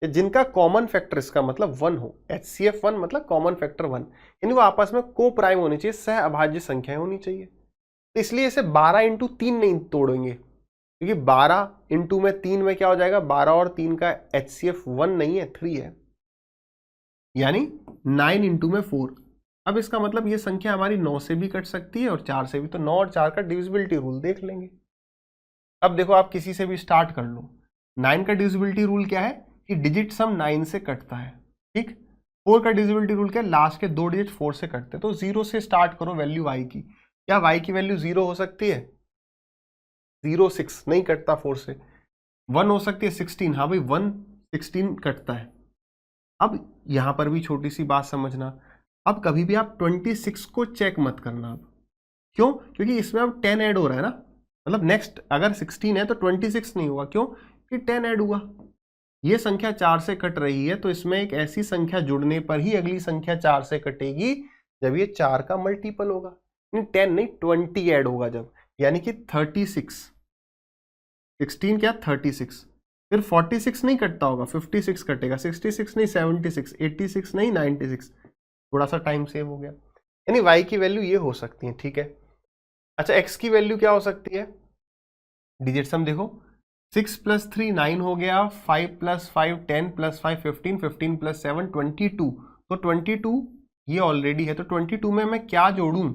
जिनका कॉमन फैक्टर इसका मतलब 1 हो। HCF 1 मतलब कॉमन फैक्टर 1, यानी वो आपस में को प्राइम होनी चाहिए, सह अभाज्य संख्याएं होनी चाहिए। तो इसलिए इसे 12 इंटू 3 नहीं तोड़ेंगे, क्योंकि 12 इंटू में 3 में क्या हो जाएगा, 12 और 3 का HCF 1 नहीं है 3 है, यानी 9 इंटू में 4। अब इसका मतलब ये संख्या हमारी 9 से भी कट सकती है और 4 से भी, तो 9 और 4 का डिविजिबिलिटी रूल देख लेंगे। अब देखो आप किसी से भी स्टार्ट कर लो। 9 का डिविजिबिलिटी रूल क्या है कि डिजिट सम 9 से कटता है, ठीक। 4 का डिविजिबिलिटी रूल क्या है, लास्ट के 2 डिजिट 4 से कटते हैं। तो 0 से स्टार्ट करो वैल्यू y की। क्या y की वैल्यू 0 हो सकती है? 0 6 नहीं कटता 4 से। 1 हो सकती है 16, हाँ भाई 1 16 कटता है। अब यहां पर भी छोटी सी बात समझना, अब कभी भी आप 26 को चेक मत करना। अब क्यों? क्योंकि इसमें अब 10 ऐड हो रहा है ना, मतलब नेक्स्ट अगर 16 है तो 26 नहीं होगा। क्यों? कि 10 ऐड हुआ। ये संख्या 4 से कट रही है, तो इसमें एक ऐसी संख्या जुड़ने पर ही अगली संख्या 4 से कटेगी जब ये 4 का मल्टीपल होगा। 10 नहीं 20 ऐड होगा जब, यानी कि 36। 16 क्या 36, फिर 46 नहीं कटता होगा, 56 कटेगा, 66 नहीं 76, 86 नहीं 96, थोड़ा सा टाइम सेव हो गया। यानी y की वैल्यू ये हो सकती है, ठीक है। अच्छा x की वैल्यू क्या हो सकती है? डिजिट सम देखो, 6 + 3 9 हो गया, 5 + 5 10 + 5 15 15 + 7 22। तो 22 ये ऑलरेडी है, तो 22 में मैं क्या जोड़ूं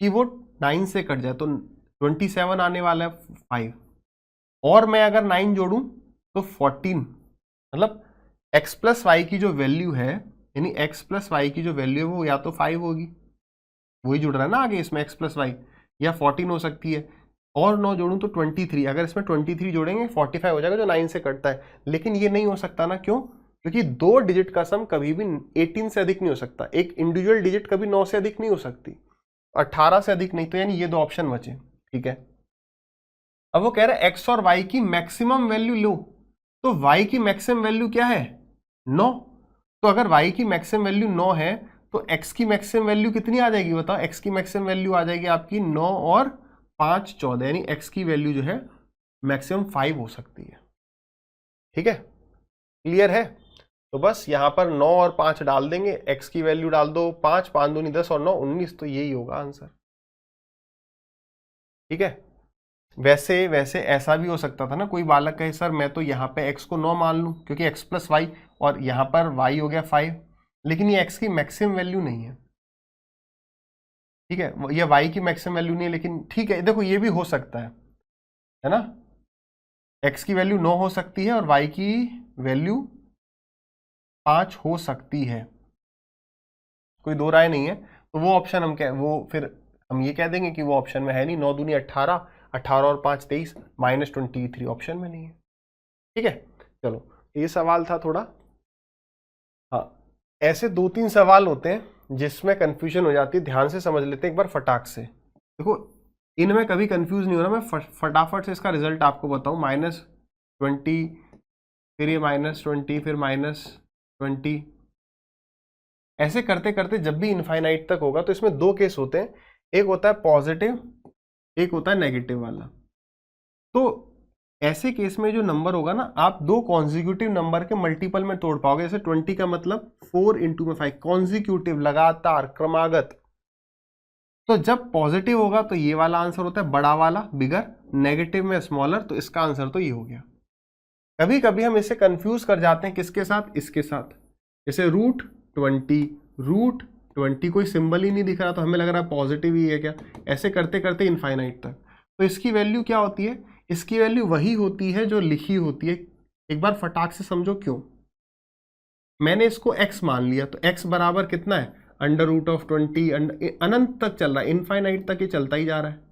कि वो 9 से कट जाए, तो 27 आने वाला है 5, और मैं अगर 9 जोड़ूं तो 14, मतलब x + y की जो वैल्यू है, यानी x + y की जो वैल्यू है वो या तो 5 होगी, वही जुड़ रहा है ना आगे इसमें x + y, या 14 हो सकती है, और 9 जोड़ूं तो 23। अगर इसमें 23 जोड़ेंगे 45 हो जाएगा जो 9 से कटता है। लेकिन ये नहीं हो सकता ना, क्यों? क्योंकि 2 डिजिट का सम कभी भी 18 से अधिक नहीं हो सकता, एक इंडिविजुअल डिजिट कभी 9 से अधिक नहीं हो सकती, 18 से अधिक नहीं। तो यानी ये 2 ऑप्शन बचे, ठीक है। अब वो कह रहा है x और y की मैक्सिमम वैल्यू लो, तो y की मैक्सिमम वैल्यू क्या है? 9। तो अगर y की मैक्सिमम वैल्यू 9 है तो x की मैक्सिमम वैल्यू कितनी आ जाएगी बताओ? x की मैक्सिमम वैल्यू आ जाएगी आपकी 9 और 5 14, यानी x की वैल्यू जो है मैक्सिमम 5 हो सकती है, ठीक है। क्लियर है? तो बस यहां पर 9 और 5 डाल देंगे, x की वैल्यू डाल दो 5, 5 दूनी 10 और 9 19, तो यही होगा आंसर, ठीक है। वैसे ऐसा भी हो सकता था ना, कोई बालक कहे सर मैं तो यहाँ पे x को 9 मान लूँ क्योंकि x + y, और यहाँ पर y हो गया 5, लेकिन ये x की मैक्सिमम वैल्यू नहीं है, ठीक है, ये y की मैक्सिमम वैल्यू नहीं है। लेकिन ठीक है, देखो ये भी हो सकता है ना, x की वैल्यू 9 हो सकती है और y की वैल्यू 5 हो सकती है, कोई दो राय नहीं है। तो वो ऑप्शन हम क्या, वो फिर हम ये कह देंगे कि वो ऑप्शन में है नहीं। 9 दूनी 18, 18 और 5 23, -23 ऑप्शन में नहीं है, ठीक है। चलो ये सवाल था थोड़ा, हाँ ऐसे 2-3 सवाल होते हैं जिसमें कंफ्यूजन हो जाती है, ध्यान से समझ लेते हैं एक बार फटाक से। देखो इनमें कभी कंफ्यूज नहीं होना, मैं फटाफट से इसका रिजल्ट आपको बताऊं। -20, फिर ये -20, फिर -20, ऐसे करते करते जब भी इनफाइनाइट तक होगा तो इसमें 2 केस होते हैं, एक होता है पॉजिटिव, एक होता है नेगेटिव वाला। तो ऐसे केस में जो नंबर होगा ना, आप 2 कॉन्जिक्यूटिव नंबर के मल्टीपल में तोड़ पाओगे। जैसे 20 का मतलब 4 × 5, कॉन्जिक्यूटिव, लगातार, क्रमागत। तो जब पॉजिटिव होगा तो ये वाला आंसर होता है बड़ा वाला, बिगर, नेगेटिव में स्मॉलर, तो इसका आंसर तो ये हो गया। कभी कभी हम इसे कंफ्यूज कर जाते हैं किसके साथ? इसके साथ। जैसे √20 कोई सिंबल ही नहीं दिख रहा तो हमें लग रहा है पॉजिटिव ही है क्या, ऐसे करते करते इनफाइनाइट तक। तो इसकी वैल्यू क्या होती है? इसकी वैल्यू वही होती है जो लिखी होती है। एक बार फटाक से समझो क्यों। मैंने इसको x मान लिया, तो x बराबर कितना है? √20 अनंत तक चल रहा है, इनफाइनाइट तक ये चलता ही जा रहा है।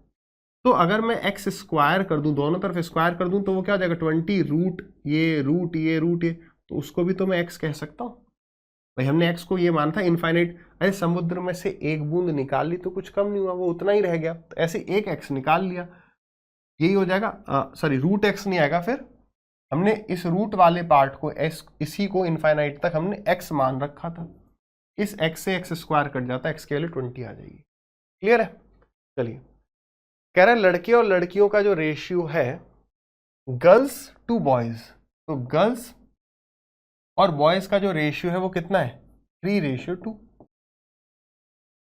तो अगर मैं एक्स स्क्वायर कर दूं, दोनों तरफ स्क्वायर कर दूं, तो वो क्या हो जाएगा 20 रूट ये, तो उसको भी तो मैं एक्स कह सकता हूँ भाई। हमने एक्स को ये माना था इनफाइनाइट। अरे समुद्र में से एक बूंद निकाल ली तो कुछ कम नहीं हुआ, वो उतना ही रह गया, तो ऐसे एक एक्स निकाल लिया, यही हो जाएगा। सॉरी, रूट एक्स नहीं आएगा, फिर हमने इस रूट वाले पार्ट को इसी को इनफाइनाइट तक हमने एक्स मान रखा था। इस एक्स से एक्स स्क्वायर कट जाता है, एक्स के वैल्यू 20 आ जाएगी। क्लियर है? चलिए, कह रहा है लड़के और लड़कियों का जो रेशियो है गर्ल्स टू बॉयज, तो गर्ल्स और बॉयज का जो रेशियो है वो कितना है 3:2।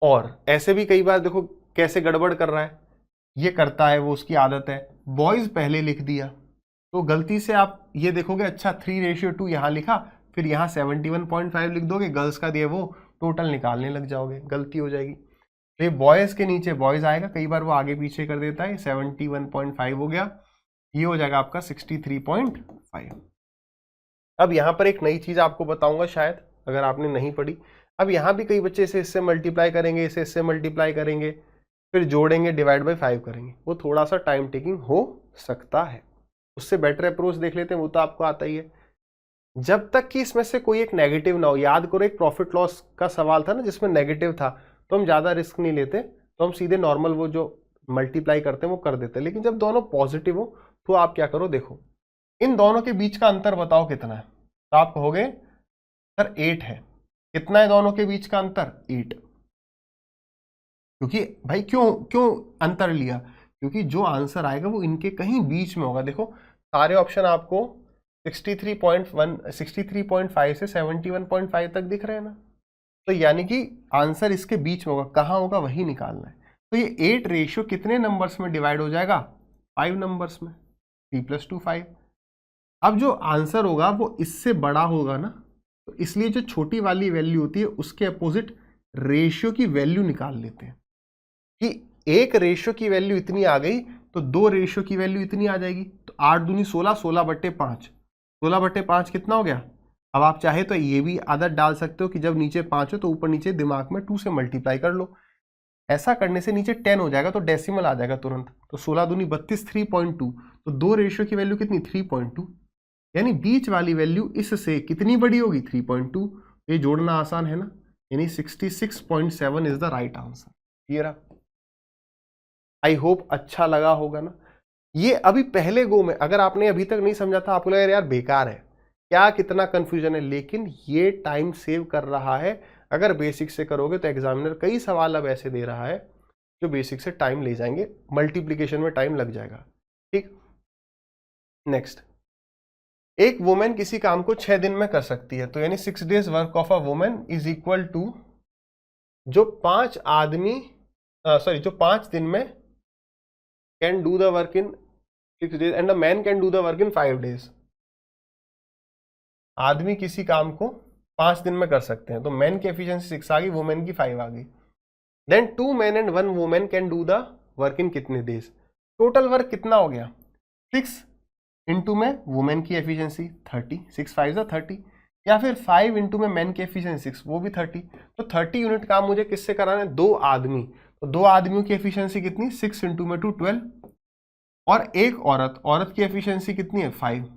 और ऐसे भी कई बार देखो कैसे गड़बड़ कर रहा है, ये करता है, वो उसकी आदत है, बॉयज पहले लिख दिया, तो गलती से आप ये देखोगे अच्छा 3:2 यहां लिखा, फिर यहां 71.5 लिख दोगे, गर्ल्स का दिया वो टोटल निकालने लग जाओगे, गलती हो जाएगी। तो ये बॉयज के नीचे बॉयज आएगा, कई बार वो आगे पीछे कर देता है, 71.5 हो गया, ये हो जाएगा आपका 63.5। अब यहां पर एक नई चीज आपको बताऊंगा, शायद अगर आपने नहीं पढ़ी। अब यहां भी कई बच्चे इसे इससे मल्टीप्लाई करेंगे, इसे इससे मल्टीप्लाई करेंगे, फिर जोड़ेंगे, डिवाइड बाय 5 करेंगे, वो थोड़ा सा टाइम टेकिंग हो सकता है। उससे बेटर अप्रोच देख लेते हैं, वो तो आपको आता ही है। जब तक कि इसमें से कोई एक नेगेटिव ना हो, याद करो एक प्रॉफिट लॉस का सवाल था ना जिसमें नेगेटिव था, तो हम ज्यादा रिस्क नहीं लेते, तो हम सीधे नॉर्मल वो जो मल्टीप्लाई करते हैं वो कर देते हैं। लेकिन जब दोनों पॉजिटिव हो तो आप क्या करो, देखो इन दोनों के बीच का अंतर बताओ कितना है, तो आप कहोगे सर 8 है। कितना है दोनों के बीच का अंतर? 8। क्योंकि भाई क्यों अंतर लिया? क्योंकि जो आंसर आएगा वो इनके कहीं बीच में होगा। देखो सारे ऑप्शन आपको 63.5 से 71.5 तक दिख रहे हैं ना, तो यानी कि आंसर इसके बीच में होगा, कहाँ होगा वही निकालना है। तो ये 8 कितने नंबर्स में डिवाइड हो जाएगा? 5 नंबर्स में, 3 + 2 5। अब जो आंसर होगा वो इससे बड़ा होगा ना, तो इसलिए जो छोटी वाली वैल्यू होती है उसके अपोजिट रेशियो की वैल्यू निकाल लेते हैं कि एक रेशियो की वैल्यू इतनी आ गई तो 2 रेशियो की वैल्यू इतनी आ जाएगी। तो 8 दूनी 16, 16/5, 16/5 कितना हो गया? अब आप चाहे तो ये भी आदत डाल सकते हो कि जब नीचे 5 हो तो ऊपर नीचे दिमाग में 2 से मल्टीप्लाई कर लो। ऐसा करने से नीचे 10 हो जाएगा तो डेसिमल आ जाएगा तुरंत। तो 16 दूनी 32, 3.2, तो 2 रेशियो की वैल्यू कितनी? 3.2। यानी बीच वाली वैल्यू इससे कितनी बड़ी होगी? 3.2। ये जोड़ना आसान है ना, यानी 66.7 इज द राइट आंसर। ये रहा। आई होप अच्छा लगा होगा ना। ये अभी पहले गो में अगर आपने अभी तक नहीं समझा था, आपको लगा यार बेकार है क्या, कितना कंफ्यूजन है, लेकिन ये टाइम सेव कर रहा है। अगर बेसिक से करोगे तो एग्जामिनर कई सवाल अब ऐसे दे रहा है जो बेसिक से टाइम ले जाएंगे, मल्टीप्लीकेशन में टाइम लग जाएगा। ठीक, नेक्स्ट, एक वुमेन किसी काम को 6 दिन में कर सकती है, तो यानी 6 days work of a women is equal to जो 5 दिन में can do the work in 6 days and a man can do the work in 5 days। आदमी किसी काम को 5 दिन में कर सकते हैं, तो मैन की एफिशिएंसी 6 आ गई, वुमेन की 5 आ गई। Then 2 men and 1 woman can do the work in कितने डेज? टोटल वर्क कितना हो गया? 6 इंटू में वुमेन की एफिशिएंसी 30, 6 5 30, या फिर 5 इंटू में मैन की एफिशिएंसी 6, वो भी 30। तो 30 यूनिट काम मुझे किससे कराना है? 2 आदमी। तो 2 आदमियों की एफिशिएंसी कितनी? 6 इंटू में 2 12, और एक औरत की एफिशिएंसी कितनी है? 5।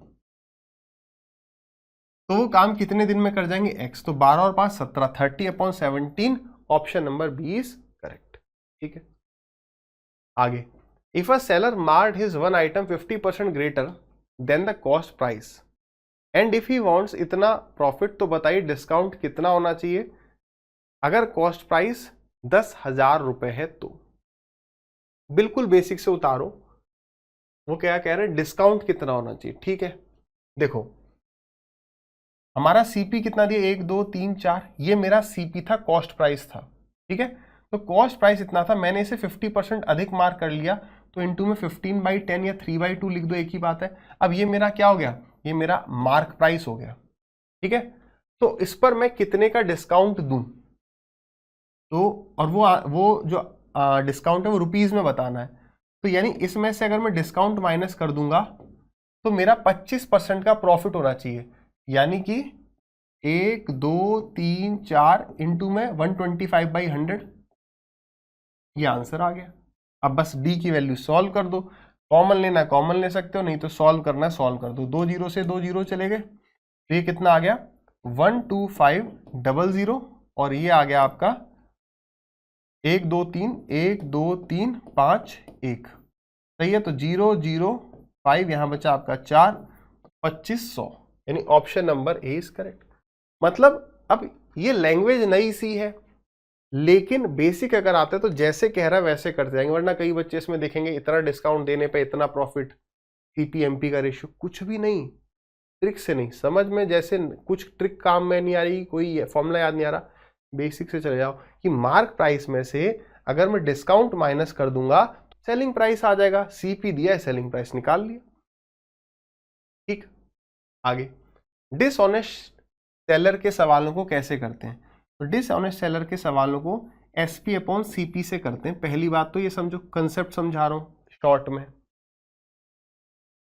तो वो काम कितने दिन में कर जाएंगे? x। तो 12 और 5 17, 30/17, option number B is correct. ठीक है, आगे, if a seller marked his one item 50% greater than the cost price and if he wants इतना प्रॉफिट, तो बताइए डिस्काउंट कितना होना चाहिए अगर कॉस्ट प्राइस 10,000 रुपए है तो? बिल्कुल बेसिक से उतारो, वो क्या कह रहे हैं, डिस्काउंट कितना होना चाहिए। ठीक है, देखो हमारा सीपी कितना दिया? 1 2 3 4, ये मेरा सीपी था, कॉस्ट प्राइस था। ठीक है, तो कॉस्ट प्राइस इतना था, मैंने इसे 50% अधिक मार्क कर लिया, तो इंटू में 15/10 या 3/2 लिख दो, एक ही बात है। अब ये मेरा क्या हो गया? ये मेरा मार्क प्राइस हो गया। ठीक है, तो इस पर मैं कितने का डिस्काउंट दूं? तो और वो जो डिस्काउंट है वो रुपीज में बताना है, तो यानी इसमें से अगर मैं डिस्काउंट माइनस कर दूंगा तो मेरा 25% का प्रॉफिट होना चाहिए, यानी कि 1 2 3 4 इंटू में 125/100, ये आंसर आ गया। अब बस डी की वैल्यू सॉल्व कर दो, कॉमन लेना है कॉमन ले सकते हो, नहीं तो सॉल्व करना है सॉल्व कर दो। 2 जीरो से 2 जीरो चले गए, तो ये कितना आ गया 12500, और ये आ गया आपका 1 2 3 1 2 3 5 1, सही है। तो 005 यहां बचा आपका 4, 2500, यानी option number A is correct. मतलब अब ये लैंग्वेज नई सी है, लेकिन बेसिक अगर आते तो जैसे कह रहा है वैसे करते जाएंगे, वरना कई बच्चे इसमें देखेंगे इतना डिस्काउंट देने पे इतना प्रॉफिट, सीपीएमपी का रेशियो, कुछ भी नहीं, ट्रिक से नहीं समझ में, जैसे कुछ ट्रिक काम में नहीं आ रही, कोई फॉर्मूला याद नहीं आ रहा, बेसिक से चले जाओ कि मार्क प्राइस में से अगर मैं डिस्काउंट माइनस कर दूंगा तो सेलिंग प्राइस आ जाएगा, सीपी दिया है सेलिंग प्राइस निकाल लिया। ठीक, आगे डिसऑनेस्ट सेलर के सवालों को कैसे करते हैं? तो डिसऑनेस्ट सेलर के सवालों को एसपी अपॉन सीपी से करते हैं। पहली बात तो ये समझो, कंसेप्ट समझा रहा हूं शॉर्ट में।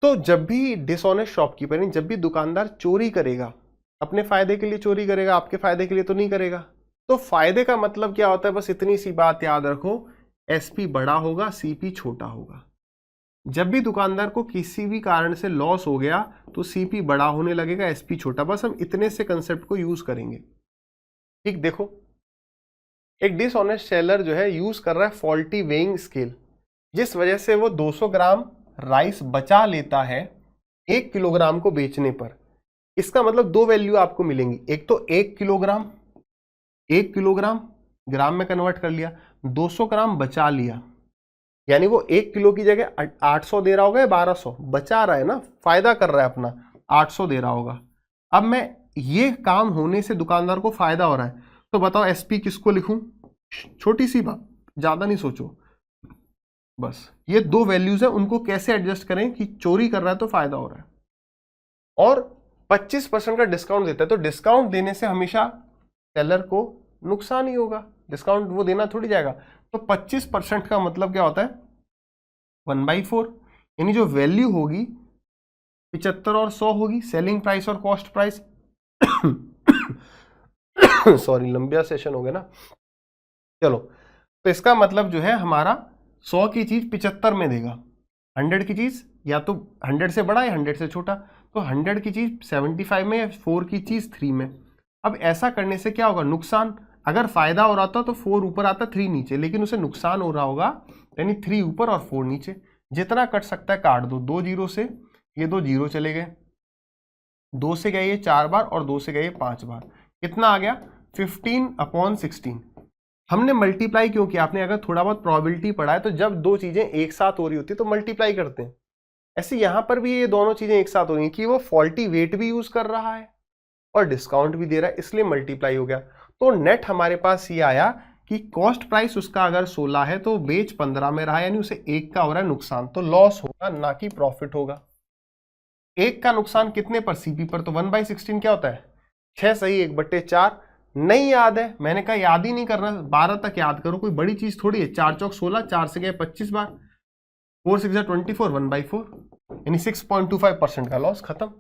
तो जब भी डिसऑनेस्ट शॉपकीपर, जब भी दुकानदार चोरी करेगा, अपने फायदे के लिए चोरी करेगा, आपके फायदे के लिए तो नहीं करेगा। तो फायदे का मतलब क्या होता है, बस इतनी सी बात याद रखो, एसपी बड़ा होगा सीपी छोटा होगा। जब भी दुकानदार को किसी भी कारण से लॉस हो गया तो सीपी बड़ा होने लगेगा, एसपी छोटा, बस हम इतने से कंसेप्ट को यूज करेंगे। ठीक, देखो एक डिसऑनेस्ट सेलर जो है यूज कर रहा है फॉल्टी वेइंग स्केल, जिस वजह से वो 200 ग्राम राइस बचा लेता है 1 किलोग्राम को बेचने पर। इसका मतलब दो वैल्यू आपको मिलेंगी, एक तो 1 किलोग्राम, 1 किलोग्राम ग्राम में कन्वर्ट कर लिया, 200 ग्राम बचा लिया, यानी वो 1 किलो की जगह 800 दे रहा होगा या 1200, बचा रहा है ना, फायदा कर रहा है अपना, 800 दे रहा होगा। अब मैं ये काम होने से दुकानदार को फायदा हो रहा है, तो बताओ एसपी किसको लिखूं? छोटी सी बात, ज्यादा नहीं सोचो, बस ये दो वैल्यूज है, उनको कैसे एडजस्ट करें कि चोरी कर रहा है तो फायदा हो रहा है, और 25% का डिस्काउंट देता है, तो डिस्काउंट देने से हमेशा सेलर को नुकसान ही होगा, डिस्काउंट वो देना थोड़ी जाएगा। तो 25% का मतलब क्या होता है 1/4, यानी जो वैल्यू होगी 75 और 100 होगी, सेलिंग प्राइस और कॉस्ट प्राइस। सॉरी, लंबा सेशन हो गया ना, चलो। तो इसका मतलब जो है हमारा 100 की चीज 75 में देगा, 100 की चीज या तो 100 से बड़ा या 100 से छोटा, तो 100 की चीज 75 में, 4 की चीज 3 में। अब ऐसा करने से क्या होगा, नुकसान। अगर फायदा हो रहा था तो 4 ऊपर आता 3 नीचे, लेकिन उसे नुकसान हो रहा होगा, यानी 3 ऊपर और 4 नीचे। जितना कट सकता है काट दो, 2 जीरो से ये 2 जीरो चले गए, 2 से गए ये 4 बार और 2 से गए ये 5 बार, कितना आ गया 15/16। हमने मल्टीप्लाई क्यों किया? आपने अगर थोड़ा बहुत प्रोबेबिलिटी पढ़ा है तो जब दो चीजें एक साथ हो रही होती है तो मल्टीप्लाई करते हैं। ऐसे यहां पर भी ये दोनों चीजें एक साथ हो रही हैं कि वो फॉल्टी वेट भी यूज कर रहा है और डिस्काउंट भी दे रहा है, इसलिए मल्टीप्लाई हो गया। तो नेट हमारे पास ये आया कि कॉस्ट प्राइस उसका अगर 16 है तो बेच 15 में रहा, यानी उसे 1 का हो रहा है नुकसान, तो लॉस होगा ना कि प्रॉफिट होगा। 1 का नुकसान कितने पर? सीपी पर। तो 1/16 क्या होता है 6, सही, 1/4। नहीं याद है, मैंने कहा याद ही नहीं करना, 12 तक याद करो, कोई बड़ी चीज थोड़ी है। 4 चौक 16, 4 से गए 25 बार, 4 6 24, 1/4, यानी 6.25% का लॉस, खत्म।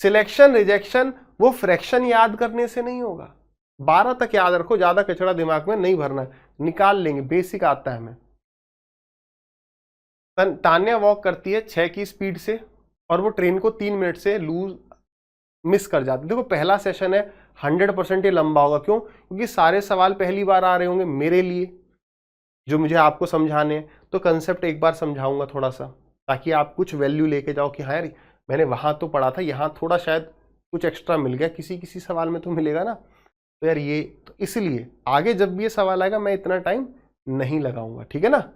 सिलेक्शन रिजेक्शन वो फ्रैक्शन याद करने से नहीं होगा, 12 तक याद रखो, ज्यादा कचड़ा दिमाग में नहीं भरना है, निकाल लेंगे, बेसिक आता है हमें। तान्या वॉक करती है 6 की स्पीड से और वो ट्रेन को 3 मिनट से मिस कर जाती है। देखो पहला सेशन है, 100% ये लंबा होगा, क्यों? क्योंकि सारे सवाल पहली बार आ रहे होंगे मेरे लिए, जो मुझे आपको समझाने हैं। तो कंसेप्ट एक बार समझाऊंगा थोड़ा सा, ताकि आप कुछ वैल्यू लेके जाओ कि हाँ यार मैंने वहां तो पढ़ा था, यहाँ थोड़ा शायद कुछ एक्स्ट्रा मिल गया, किसी किसी सवाल में तो मिलेगा ना, तो यार ये तो इसलिए आगे जब भी ये सवाल आएगा मैं इतना टाइम नहीं लगाऊंगा, ठीक है ना।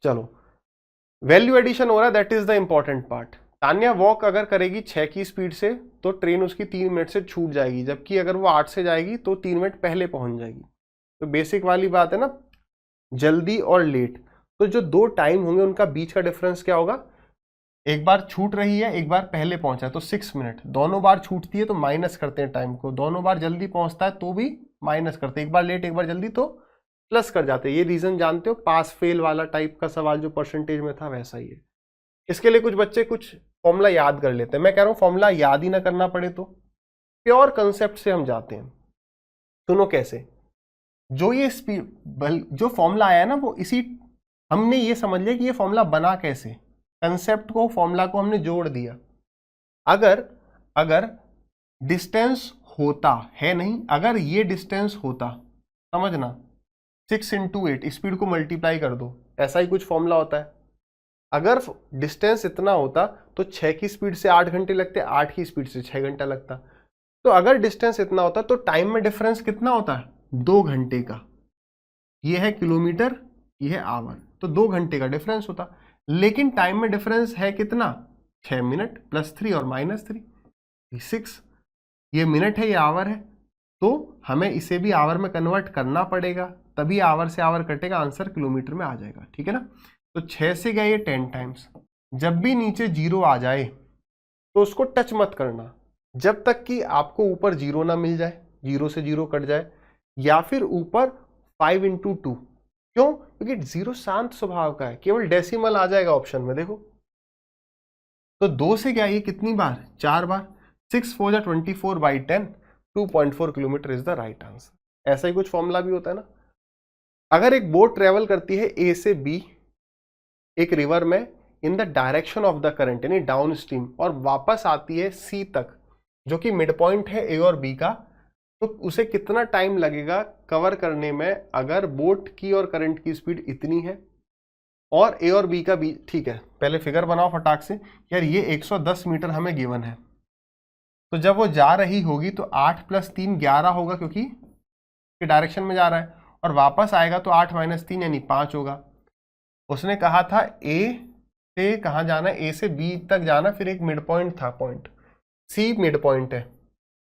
चलो, वैल्यू एडिशन हो रहा है, that is the important part. Tanya walk अगर करेगी 6 की स्पीड से तो ट्रेन उसकी 3 मिनट से छूट जाएगी, जबकि अगर वो 8 से जाएगी तो 3 मिनट पहले पहुंच जाएगी। तो बेसिक वाली बात है ना, जल्दी और लेट, तो जो दो टाइम होंगे उनका बीच का डिफरेंस क्या होगा? एक बार छूट रही है, एक बार पहले पहुंचा है, तो 6 मिनट। दोनों बार छूटती है तो माइनस करते हैं टाइम को, दोनों बार जल्दी पहुंचता है तो भी माइनस करते हैं, एक बार लेट एक बार जल्दी तो प्लस कर जाते हैं। ये रीजन जानते हो, पास फेल वाला टाइप का सवाल जो परसेंटेज में था वैसा ही है। इसके लिए कुछ बच्चे कुछ फॉर्मूला याद कर लेते हैं, मैं कह रहा हूं फॉर्मूला याद ही ना करना पड़े तो प्योर कंसेप्ट से हम जाते हैं। सुनो कैसे, जो ये स्पीड जो फॉर्मूला आया ना वो इसी, हमने ये समझ लिया कि ये फॉर्मूला बना कैसे, कंसेप्ट को फॉर्मूला को हमने जोड़ दिया। अगर डिस्टेंस होता है, नहीं अगर ये डिस्टेंस होता, समझना 6 × 8 स्पीड को मल्टीप्लाई कर दो, ऐसा ही कुछ फॉर्मूला होता है। अगर डिस्टेंस इतना होता तो 6 की स्पीड से 8 घंटे लगते, 8 की स्पीड से 6 घंटा लगता। तो अगर डिस्टेंस इतना होता तो टाइम में डिफरेंस कितना होता है, 2 घंटे का। ये है किलोमीटर, ये है आवर, तो 2 घंटे का डिफरेंस होता। लेकिन टाइम में डिफरेंस है कितना, 6 मिनट +3 और -3, 6। ये मिनट है, ये आवर है, तो हमें इसे भी आवर में कन्वर्ट करना पड़ेगा, तभी आवर से आवर कटेगा, आंसर किलोमीटर में आ जाएगा। ठीक है ना। तो 6 से गया ये 10 टाइम्स। जब भी नीचे 0 आ जाए तो उसको टच मत करना जब तक कि आपको ऊपर 0 ना मिल जाए, 0 से 0 कट जाए, या फिर ऊपर 5 × 2। क्यों? क्योंकि 0 शांत स्वभाव का है, केवल डेसिमल आ जाएगा ऑप्शन में। देखो तो 2 से क्या, ये कितनी बार, 4 बार, 6 × 4 = 24/10, 2.4 kilometre is the right answer. ऐसा ही कुछ फॉर्मूला भी होता है ना। अगर एक बोट ट्रेवल करती है ए से बी एक रिवर में in the direction of the current यानी डाउन स्ट्रीम, और वापस आती है सी तक जो कि मिड पॉइंट है ए और बी का, तो उसे कितना टाइम लगेगा कवर करने में अगर बोट की और करंट की स्पीड इतनी है और ए और बी का बी। ठीक है, पहले फिगर बनाओ फटाक से। यार ये 110 मीटर हमें गिवन है, तो जब वो जा रही होगी तो 8 + 3 11 होगा, क्योंकि डायरेक्शन में जा रहा है, और वापस आएगा तो 8 - 3 यानी 5 होगा। उसने कहा था ए से कहाँ जाना, ए से बी तक जाना, फिर एक मिड पॉइंट था, पॉइंट सी मिड पॉइंट है,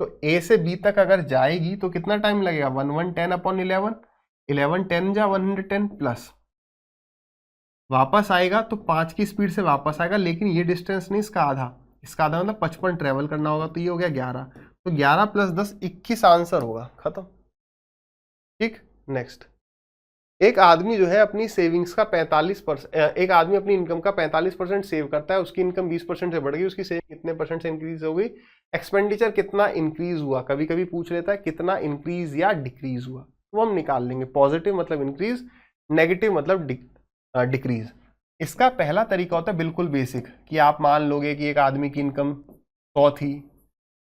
तो ए से बी तक अगर जाएगी तो कितना टाइम लगेगा, 110/11, 11 10 जा 110 प्लस, वापस आएगा तो 5 की स्पीड से वापस आएगा, लेकिन ये डिस्टेंस नहीं, इसका आधा, इसका आधा मतलब 55 ट्रेवल करना होगा, तो ये हो गया 11, तो 11 + 10 21 आंसर होगा, खत्म। ठीक, नेक्स्ट। एक आदमी जो है अपनी सेविंग्स का 45%, एक आदमी अपनी इनकम का 45% सेव करता है, उसकी इनकम 20% से बढ़ गई, उसकी सेविंग कितने % से इंक्रीज हो गई, एक्सपेंडिचर कितना इंक्रीज हुआ, कभी कभी पूछ लेता है कितना इंक्रीज या डिक्रीज हुआ, वो हम निकाल लेंगे। पॉजिटिव मतलब इंक्रीज, नेगेटिव मतलब डिक्रीज। इसका पहला तरीका होता है बिल्कुल बेसिक, कि आप मान लोगे कि एक आदमी की इनकम 100 थी,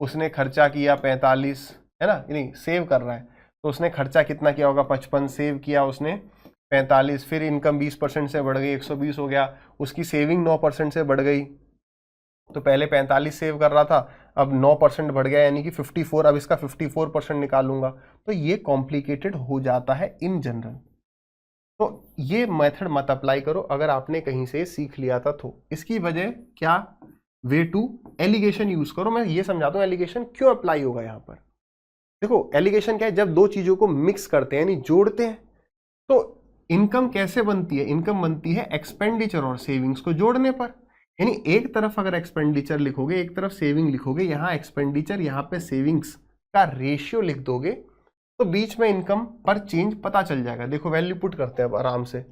उसने खर्चा किया 45, है ना, नहीं सेव कर रहा है, तो उसने खर्चा कितना किया होगा, 55, सेव किया उसने 45, फिर इनकम 20% से बढ़ गई, 120 हो गया, उसकी सेविंग 9% से बढ़ गई, तो पहले 45 सेव कर रहा था, अब 9% बढ़ गया यानी कि 54, अब इसका 54% निकालूंगा, तो ये कॉम्प्लिकेटेड हो जाता है इन जनरल। तो ये मेथड मत अप्लाई करो अगर आपने कहीं से सीख लिया था तो। इसकी वजह क्या, वे टू एलिगेशन यूज करो। मैं ये समझाता हूँ एलिगेशन क्यों अप्लाई होगा यहाँ पर। देखो एलिगेशन क्या है, जब दो चीजों को मिक्स करते हैं यानी जोड़ते हैं, तो इनकम कैसे बनती है, इनकम बनती है एक्सपेंडिचर और सेविंग्स को जोड़ने पर। यानी एक तरफ अगर एक्सपेंडिचर लिखोगे, एक तरफ सेविंग लिखोगे, यहाँ एक्सपेंडिचर यहाँ पे सेविंग्स का रेशियो लिख दोगे, तो बीच में इनकम पर चेंज पता चल जाएगा। देखो वैल्यू पुट करते हैं अब आराम से।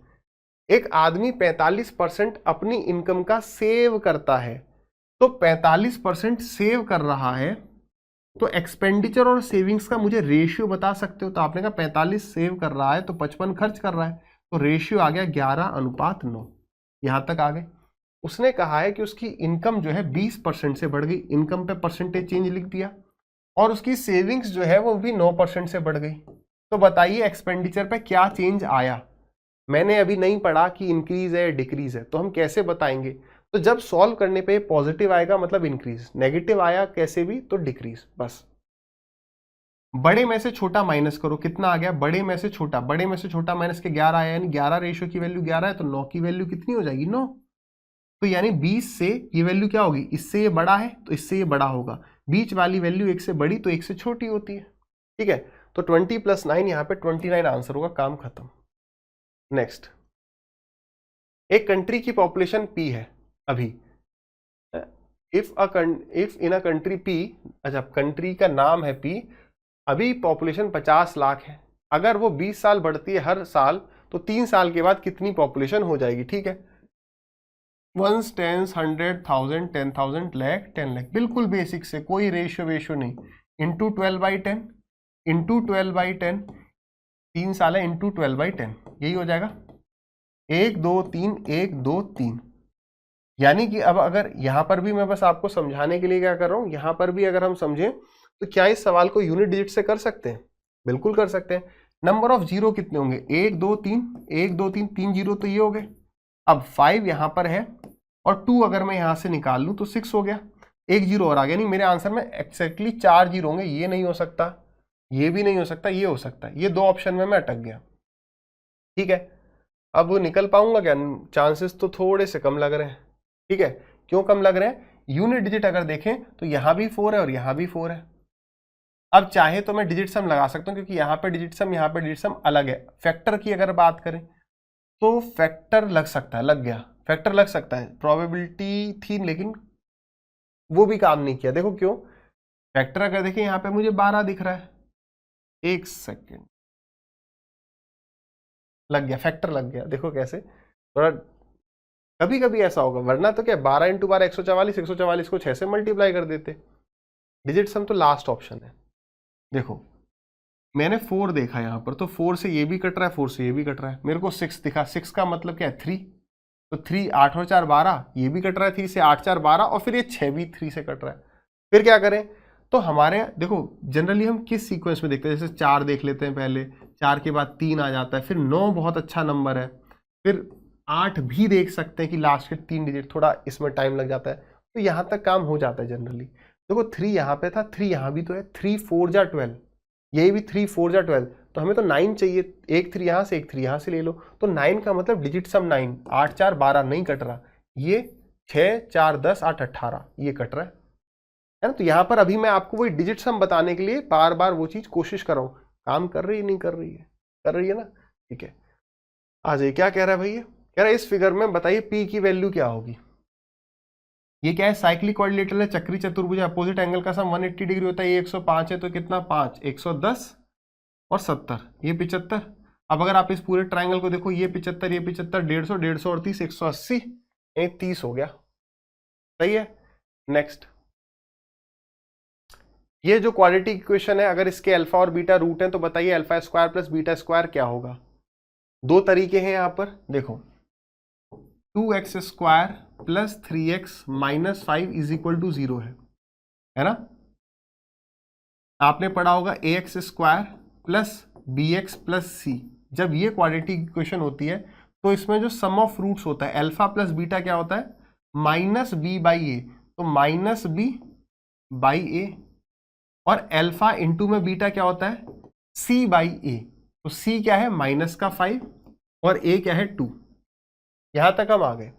एक आदमी 45% अपनी इनकम का सेव करता है, तो 45% सेव कर रहा है, तो एक्सपेंडिचर और सेविंग्स का मुझे रेशियो बता सकते हो। तो आपने कहा 45 सेव कर रहा है तो 55 खर्च कर रहा है, तो रेशियो आ गया 11:9। यहां तक आ गए। उसने कहा है कि उसकी इनकम जो है 20% से बढ़ गई, इनकम पे परसेंटेज चेंज लिख दिया, और उसकी सेविंग्स जो है वो भी 9% से बढ़ गई। तो बताइए एक्सपेंडिचर पे क्या चेंज आया। मैंने अभी नहीं पढ़ा कि इंक्रीज है डिक्रीज है, तो हम कैसे बताएंगे। तो जब सॉल्व करने पे पॉजिटिव आएगा मतलब इंक्रीज, नेगेटिव आया कैसे भी तो डिक्रीज। बस बड़े में से छोटा माइनस करो, कितना आ गया, बड़े में से छोटा, बड़े में से छोटा माइनस के 11 आया, यानी 11 रेशियो की वैल्यू 11 है, तो 9 की वैल्यू कितनी हो जाएगी, 9। तो यानी 20 से ये वैल्यू क्या होगी, इससे ये बड़ा है तो इससे ये बड़ा होगा, बीच वाली वैल्यू 1 से बड़ी तो 1 से छोटी होती है। ठीक है, तो 20 + 9 यहाँ पे 29 आंसर होगा, काम खत्म। नेक्स्ट, एक कंट्री की पॉपुलेशन P है अभी, if in a country P, अच्छा कंट्री का नाम है P, अभी पॉपुलेशन 50 लाख है। अगर वो 20 साल बढ़ती है हर साल, तो 3 साल के बाद कितनी पॉपुलेशन हो जाएगी। ठीक है, 1 10 100 1000 10,000 लाख 10 लाख, बिल्कुल बेसिक से, कोई रेशियो वेशियो नहीं। इंटू 12/10 इंटू 12/10, 3 साल है इंटू 12/10, यही हो जाएगा 1 2 3 1 2 3। यानी कि अब अगर यहां पर भी मैं बस आपको समझाने के लिए क्या कर रहा हूं, यहां पर भी अगर हम समझें तो क्या इस सवाल को यूनिट डिजिट से कर सकते हैं? बिल्कुल कर सकते हैं। नंबर ऑफ जीरो कितने होंगे? 1 2 3 1 2 3 3 जीरो तो ये हो गए। अब 5 यहां पर है और 2 अगर मैं यहां से निकाल लूं तो 6 हो गया, एक जीरो और आ गया। नहीं, मेरे आंसर में एक्जैक्टली 4 जीरो होंगे। ये नहीं हो सकता, ये भी नहीं हो सकता, ये हो सकता है। ये 2 ऑप्शन में मैं अटक गया। ठीक है, अब निकल पाऊंगा क्या? चांसेस तो थोड़े से कम लग रहे हैं। ठीक है, क्यों कम लग रहे हैं? यूनिट डिजिट अगर देखें तो यहां भी 4 है और यहां भी 4 है। अब चाहे तो मैं डिजिट सम लगा सकता हूं, क्योंकि यहां पे डिजिट सम, यहां पे डिजिट सम अलग है। फैक्टर की अगर बात करें तो फैक्टर लग सकता है, लग गया, फैक्टर लग सकता है, प्रोबेबिलिटी थी, लेकिन वो भी काम नहीं किया। देखो क्यों? फैक्टर अगर देखें यहां पे मुझे 12 दिख रहा है, एक सेकेंड, लग गया, फैक्टर लग गया। देखो कैसे, थोड़ा कभी कभी ऐसा होगा, वरना तो क्या 12 इंटू 12 144, 144 को 6 से मल्टीप्लाई कर देते। डिजिट सम तो लास्ट ऑप्शन है। देखो मैंने 4 देखा यहां पर, तो 4 से ये भी कट रहा है, 4 से ये भी कट रहा है। मेरे को 6 दिखा, 6 का मतलब क्या है? 3, तो 3 8 और 4 12, ये भी कट रहा है 3 से, 8 4 12, और फिर ये 6 भी 3 से कट रहा है। फिर क्या करें? तो हमारे देखो जनरली हम किस सीक्वेंस में देखते हैं, जैसे 4 देख लेते हैं पहले, 4 के बाद 3 आ जाता है, फिर 9 बहुत अच्छा नंबर है, फिर 8 भी देख सकते हैं कि लास्ट के 3 डिजिट, थोड़ा इसमें टाइम लग जाता है, तो यहां तक काम हो जाता है जनरली। देखो 3 यहां पे था, 3 यहां भी तो है, 3 4 जा 12, यही भी 3 4 जा 12, तो हमें तो 9 चाहिए, एक 3 यहां से एक 3 यहां से ले लो, तो 9 का मतलब डिजिट सम 9, 8 4 12 नहीं कट रहा, ये 6 4 10 8 18 ये कट रहा है ना। तो यहां पर अभी मैं आपको वही डिजिट सम बताने के लिए बार बार वो चीज कोशिश कर रहा हूं, काम कर रही है नहीं कर रही है? कर रही है ना। ठीक है, आ जाइए, क्या कह रहा है भैया? कह रहा है इस फिगर में बताइए पी की वैल्यू क्या होगी। ये क्या है? साइक्लिक क्वाड्रिलेटरल है, चक्री चतुर्भुज, अपोजिट एंगल का सम 180 डिग्री होता है। ये 105 है तो कितना? 5 110 और 70, ये 75। अब अगर आप इस पूरे ट्राइंगल को देखो, ये 75 ये 75, 150 150 और 30 180, ये 30 हो गया। सही है। नेक्स्ट, ये जो क्वाड्रेटिक इक्वेशन है, अगर इसके अल्फा और बीटा रूट हैं तो बताइए alpha square plus beta square क्या होगा? दो तरीके हैं यहां पर, देखो 2x square plus 3x minus 5 is equal to 0 है ना। आपने पढ़ा होगा ax square plus bx plus c, जब ये क्वाड्रेटिक इक्वेशन होती है तो इसमें जो सम ऑफ रूट्स होता है, अल्फा प्लस बीटा क्या होता है? माइनस बी बाई ए, तो माइनस बी बाई ए, और अल्फा इंटू में बीटा क्या होता है? सी बाई ए, तो सी क्या है? माइनस का 5 और ए क्या है? 2। यहां तक हम आ गए।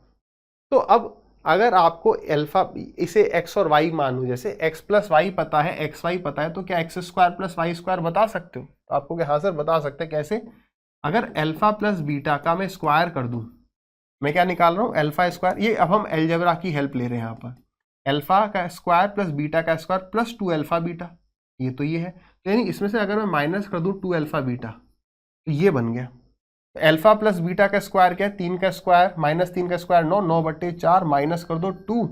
तो अब अगर आपको अल्फा, इसे एक्स और वाई मानो, जैसे एक्स प्लस वाई पता है, एक्स वाई पता है, तो क्या x square plus y square बता सकते हो? तो आपको क्या, हाँ सर बता सकते हैं। कैसे? अगर अल्फा प्लस बीटा का मैं स्क्वायर कर दूं, मैं क्या निकाल रहा हूं? Alpha square. ये अब हम अलजेब्रा की हेल्प ले रहे हैं यहाँ पर। अल्फा का स्क्वायर प्लस बीटा का स्क्वायर प्लस 2 अल्फा बीटा, ये तो ये है, तो यानी इसमें से अगर मैं माइनस कर दूं 2 अल्फा बीटा, तो ये बन गया। अल्फा प्लस बीटा का स्क्वायर क्या है? 3 का स्क्वायर माइनस 3 का स्क्वायर 9, 9/4 माइनस कर दो 2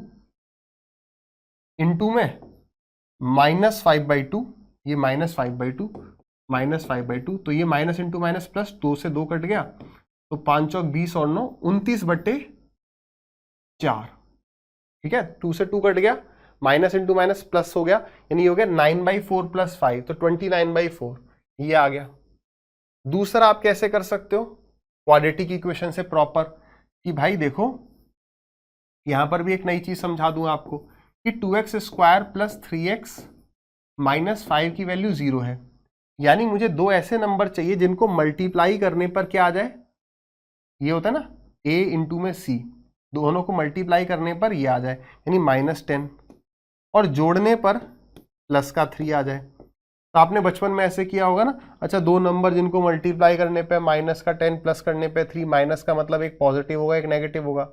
इंटू में माइनस 5/2, ये माइनस 5/2 माइनस 5/2, तो ये माइनस इंटू माइनस प्लस, 2 से 2 कट गया, तो 5 चौक 20 और 9 29/4। ठीक है, 2 से 2 कट गया, माइनस इंटू माइनस प्लस हो गया, यानी हो गया 9/4 प्लस 5, तो 29/4 ये आ गया। दूसरा आप कैसे कर सकते हो क्वाड्रेटिक इक्वेशन से प्रॉपर, कि भाई देखो यहां पर भी एक नई चीज समझा दूं आपको, कि 2x square plus 3x minus 5 की वैल्यू 0 है, यानी मुझे दो ऐसे नंबर चाहिए जिनको मल्टीप्लाई करने पर क्या आ जाए? ये होता है ना a इंटू में c, दोनों को मल्टीप्लाई करने पर ये आ जाए, यानी -10, और जोड़ने पर प्लस का 3 आ जाए। तो आपने बचपन में ऐसे किया होगा ना। अच्छा, दो नंबर जिनको मल्टीप्लाई करने पे माइनस का 10 प्लस करने पे 3, माइनस का मतलब एक पॉजिटिव होगा एक नेगेटिव होगा।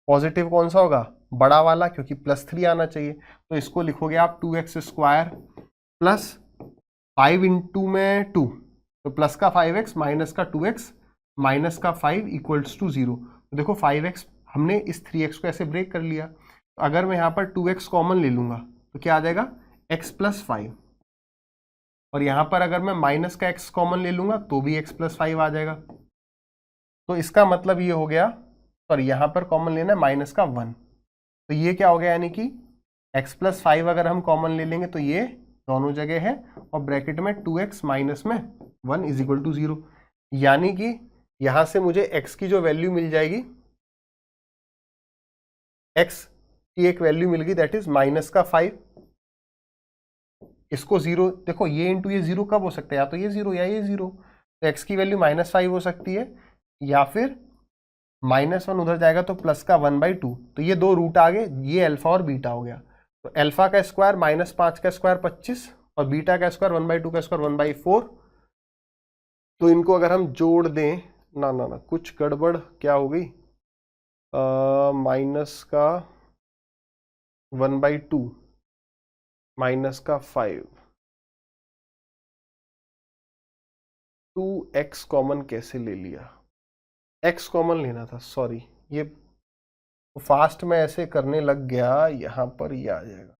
पॉजिटिव कौन सा होगा? बड़ा वाला, क्योंकि प्लस 3 आना चाहिए, तो इसको लिखोगे आप 2x स्क्वायर प्लस 5 इंटू में 2, तो प्लस का 5x माइनस का 2x माइनस का 5 इक्वल्स टू 0। तो देखो 5x हमने इस 3x को ऐसे ब्रेक कर लिया, तो अगर मैं यहाँ पर 2x कॉमन ले लूंगा तो क्या आ जाएगा? x plus 5। और यहां पर अगर मैं माइनस का x कॉमन ले लूंगा तो भी x + 5 आ जाएगा। तो इसका मतलब ये हो गया, और यहां पर कॉमन लेना है माइनस का 1, तो ये क्या हो गया, यानी कि x + 5 अगर हम कॉमन ले लेंगे तो ये दोनों जगह है, और ब्रैकेट में 2x माइनस में 1 = 0, यानी कि यहां से मुझे x की जो वैल्यू मिल जाएगी, x की एक वैल्यू मिल गई, दैट इज माइनस का 5। इसको 0, देखो ये इंटू ये 0 कब हो सकता है, या तो ये 0 या ये 0, तो x की वैल्यू -5 हो सकती है, या फिर -1 उधर जाएगा तो प्लस का 1/2। तो ये दो रूट आ गए, ये अल्फा और बीटा हो गया। तो अल्फा का स्क्वायर -5 का स्क्वायर 25, और बीटा का स्क्वायर 1/2 का स्क्वायर 1/4। तो इनको अगर हम जोड़ दें, ना ना ना कुछ गड़बड़ क्या हो गई, माइनस का 1/2 माइनस का 5, 2x कॉमन कैसे ले लिया, x कॉमन लेना था, सॉरी, ये फास्ट में ऐसे करने लग गया, यहां पर ये आ जाएगा,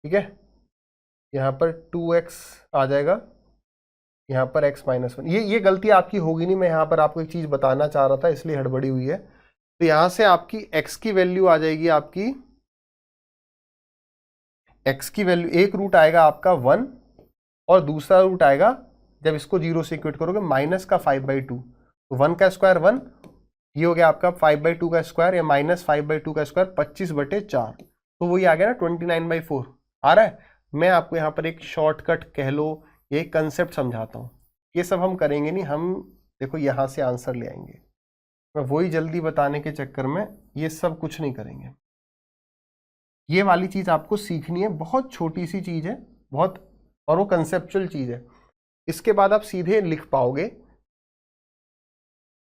ठीक है, यहां पर 2x आ जाएगा, यहां पर x - 1। ये गलती आपकी होगी नहीं, मैं यहां पर आपको एक चीज बताना चाह रहा था, इसलिए हड़बड़ी हुई है। तो यहां से आपकी x की वैल्यू आ जाएगी, आपकी x की वैल्यू, एक रूट आएगा आपका 1, और दूसरा रूट आएगा, जब इसको 0 से इक्वेट करोगे, माइनस का 5/2। तो 1 का स्क्वायर 1, ये हो गया आपका 5/2 का स्क्वायर, या -5/2 का स्क्वायर 25/4, तो वही आ गया ना 29/4 आ रहा है। मैं आपको यहाँ पर एक शॉर्टकट कह लो, ये कंसेप्ट समझाता हूँ, ये सब हम करेंगे नहीं, हम देखो यहाँ से आंसर ले आएंगे, मैं वही जल्दी बताने के चक्कर में ये सब कुछ नहीं करेंगे। ये वाली चीज आपको सीखनी है, बहुत छोटी सी चीज है, बहुत, और वो कंसेप्चुअल चीज है। इसके बाद आप सीधे लिख पाओगे,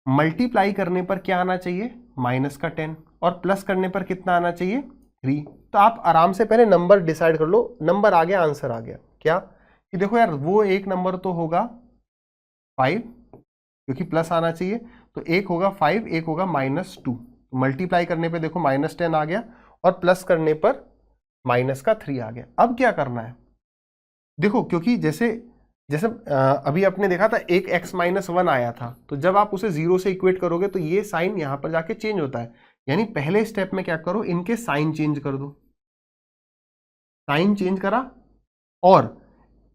मल्टीप्लाई करने पर क्या आना चाहिए, -10, और प्लस करने पर कितना आना चाहिए, 3। तो आप आराम से पहले नंबर डिसाइड कर लो, नंबर आ गया, आंसर आ गया, क्या कि देखो यार, वो एक नंबर तो होगा 5, क्योंकि प्लस आना चाहिए, तो एक होगा 5, एक होगा -2। मल्टीप्लाई करने पे देखो -10 आ गया, और प्लस करने पर -3 आ गया। अब क्या करना है, देखो, क्योंकि जैसे जैसे अभी आपने देखा था एक x - 1 आया था, तो जब आप उसे 0 से इक्वेट करोगे तो ये साइन यहां पर जाके चेंज होता है, यानी पहले स्टेप में क्या करो, इनके साइन चेंज कर दो, साइन चेंज करा, और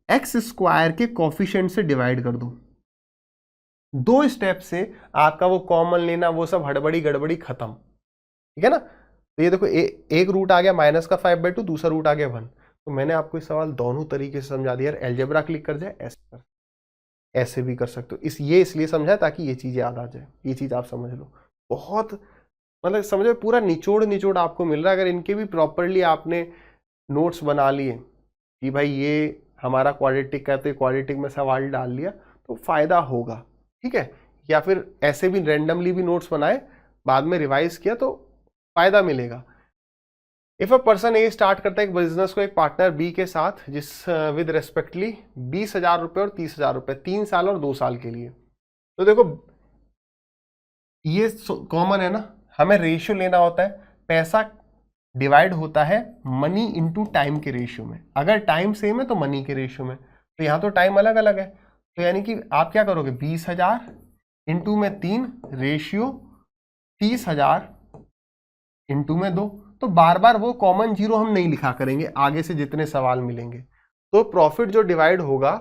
x² के कोफिशिएंट से डिवाइड कर दो। 2 स्टेप से आपका वो कॉमन लेना, वो सब हड़बड़ी गड़बड़ी खत्म, ठीक है ना। तो ये देखो, एक रूट आ गया माइनस का 5/2, दूसरा रूट आ गया 1। तो मैंने आपको इस सवाल दोनों तरीके से समझा दिया, अलजेब्रा क्लिक कर जाए, ऐसे भी कर सकते हो। ये इसलिए समझा ताकि ये चीज याद आ जाए, ये चीज आप समझ लो, बहुत मतलब समझो, पूरा निचोड़ आपको मिल रहा है। अगर इनके भी प्रॉपरली आपने नोट्स बना लिए कि भाई ये हमारा क्वाड्रेटिक का, तो क्वाड्रेटिक में सवाल डाल लिया, तो फायदा होगा, ठीक है। या फिर ऐसे भी रैंडमली भी नोट्स बनाए, बाद में रिवाइज किया, तो फायदा मिलेगा। If a person A start करता है एक बिजनेस को एक पार्टनर बी के साथ, जिस विद रेस्पेक्टली 20,000 रुपए और 30,000 रुपए 3 साल और 2 साल के लिए। तो देखो ये कॉमन है ना, हमें रेशियो लेना होता है, पैसा डिवाइड होता है मनी इनटू टाइम के रेशियो में। अगर टाइम सेम है तो मनी के रेशियो में, तो यहाँ तो टाइम अलग अलग है, तो यानी कि आप क्या करोगे, 20,000 इंटू में 3 रेशियो 30,000 इंटू में 2। तो बार बार वो कॉमन जीरो हम नहीं लिखा करेंगे, आगे से जितने सवाल मिलेंगे। तो प्रॉफिट जो डिवाइड होगा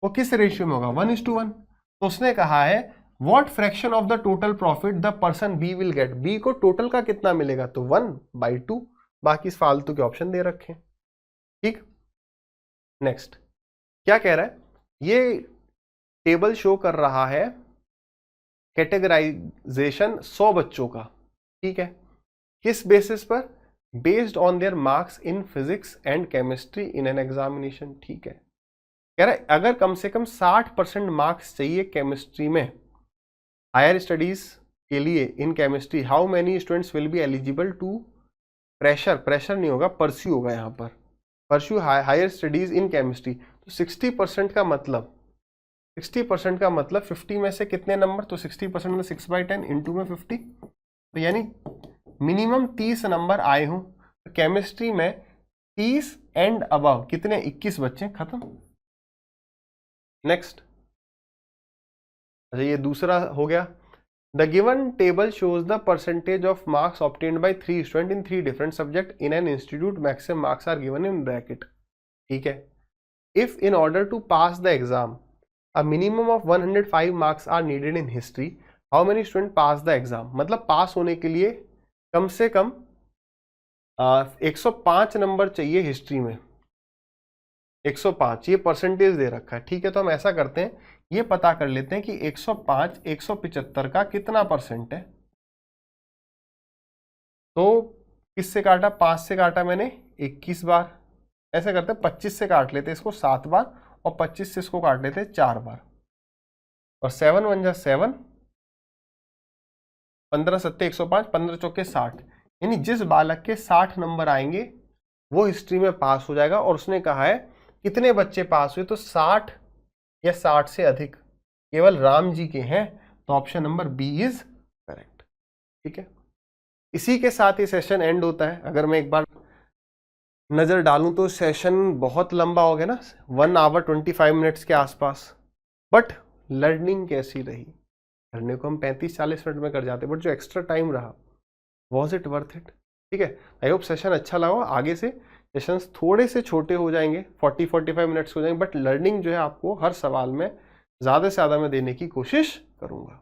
वो किस रेशियो में होगा, 1:1। तो उसने कहा है what fraction of the total profit the person B will get, B को टोटल का कितना मिलेगा, तो 1/2, बाकी फालतू के ऑप्शन दे रखे, ठीक। नेक्स्ट क्या कह रहा है, ये टेबल शो कर रहा है कैटेगराइजेशन 100 बच्चों का, ठीक है, किस बेसिस पर, based on their marks in physics and chemistry in an examination, ठीक है। कह रहा है अगर कम से कम 60% मार्क्स चाहिए केमिस्ट्री में हायर स्टडीज के लिए in chemistry, how many students will be eligible to pressure नहीं होगा, परस्यू होगा यहाँ पर, pursue higher studies in chemistry. तो 60% का मतलब 60% का मतलब 50 में से कितने नंबर, तो 60% में 6/10 इंटू में 50, तो यानी मिनिमम 30 नंबर आए हों। तो केमिस्ट्री में 30 एंड अबव कितने, 21 बच्चे, खत्म। नेक्स्ट, अच्छा ये दूसरा हो गया। The given table shows the percentage of marks obtained by 3 students in 3 different subjects in an institute. Maximum marks are given in bracket. ठीक है। If in order to pass the exam a minimum of 105 marks are needed in history, how many students pass the exam? मतलब पास होने के लिए कम से कम 105 नंबर चाहिए हिस्ट्री में, 105 ये परसेंटेज दे रखा है। ठीक है, तो हम ऐसा करते हैं, ये पता कर लेते हैं कि 105 175 का कितना परसेंट है। तो किससे काटा, 5 से काटा मैंने 21 बार। ऐसे करते हैं 25 से काट लेते इसको 7 बार और 25 से इसको काट लेते 4 बार और 7 1 जा 7, 15 7 105, 15 चौके 60। यानी जिस बालक के 60 नंबर आएंगे वो हिस्ट्री में पास हो जाएगा। और उसने कहा है कितने बच्चे पास हुए, तो 60 या 60 से अधिक केवल राम जी के हैं, तो option number B is correct. ठीक है, इसी के साथ ये सेशन एंड होता है। अगर मैं एक बार नजर डालूं तो सेशन बहुत लंबा हो गया ना, 1 आवर 25 मिनट्स के आसपास। बट लर्निंग कैसी रही, करने को हम 35-40 मिनट में कर जाते, बट जो एक्स्ट्रा टाइम रहा, वॉज इट वर्थ इट। ठीक है, आई होप सेशन अच्छा लगा। आगे से सेशंस थोड़े से छोटे हो जाएंगे, 40-45 मिनट्स हो जाएंगे, बट लर्निंग जो है आपको हर सवाल में ज़्यादा से ज़्यादा मैं देने की कोशिश करूँगा।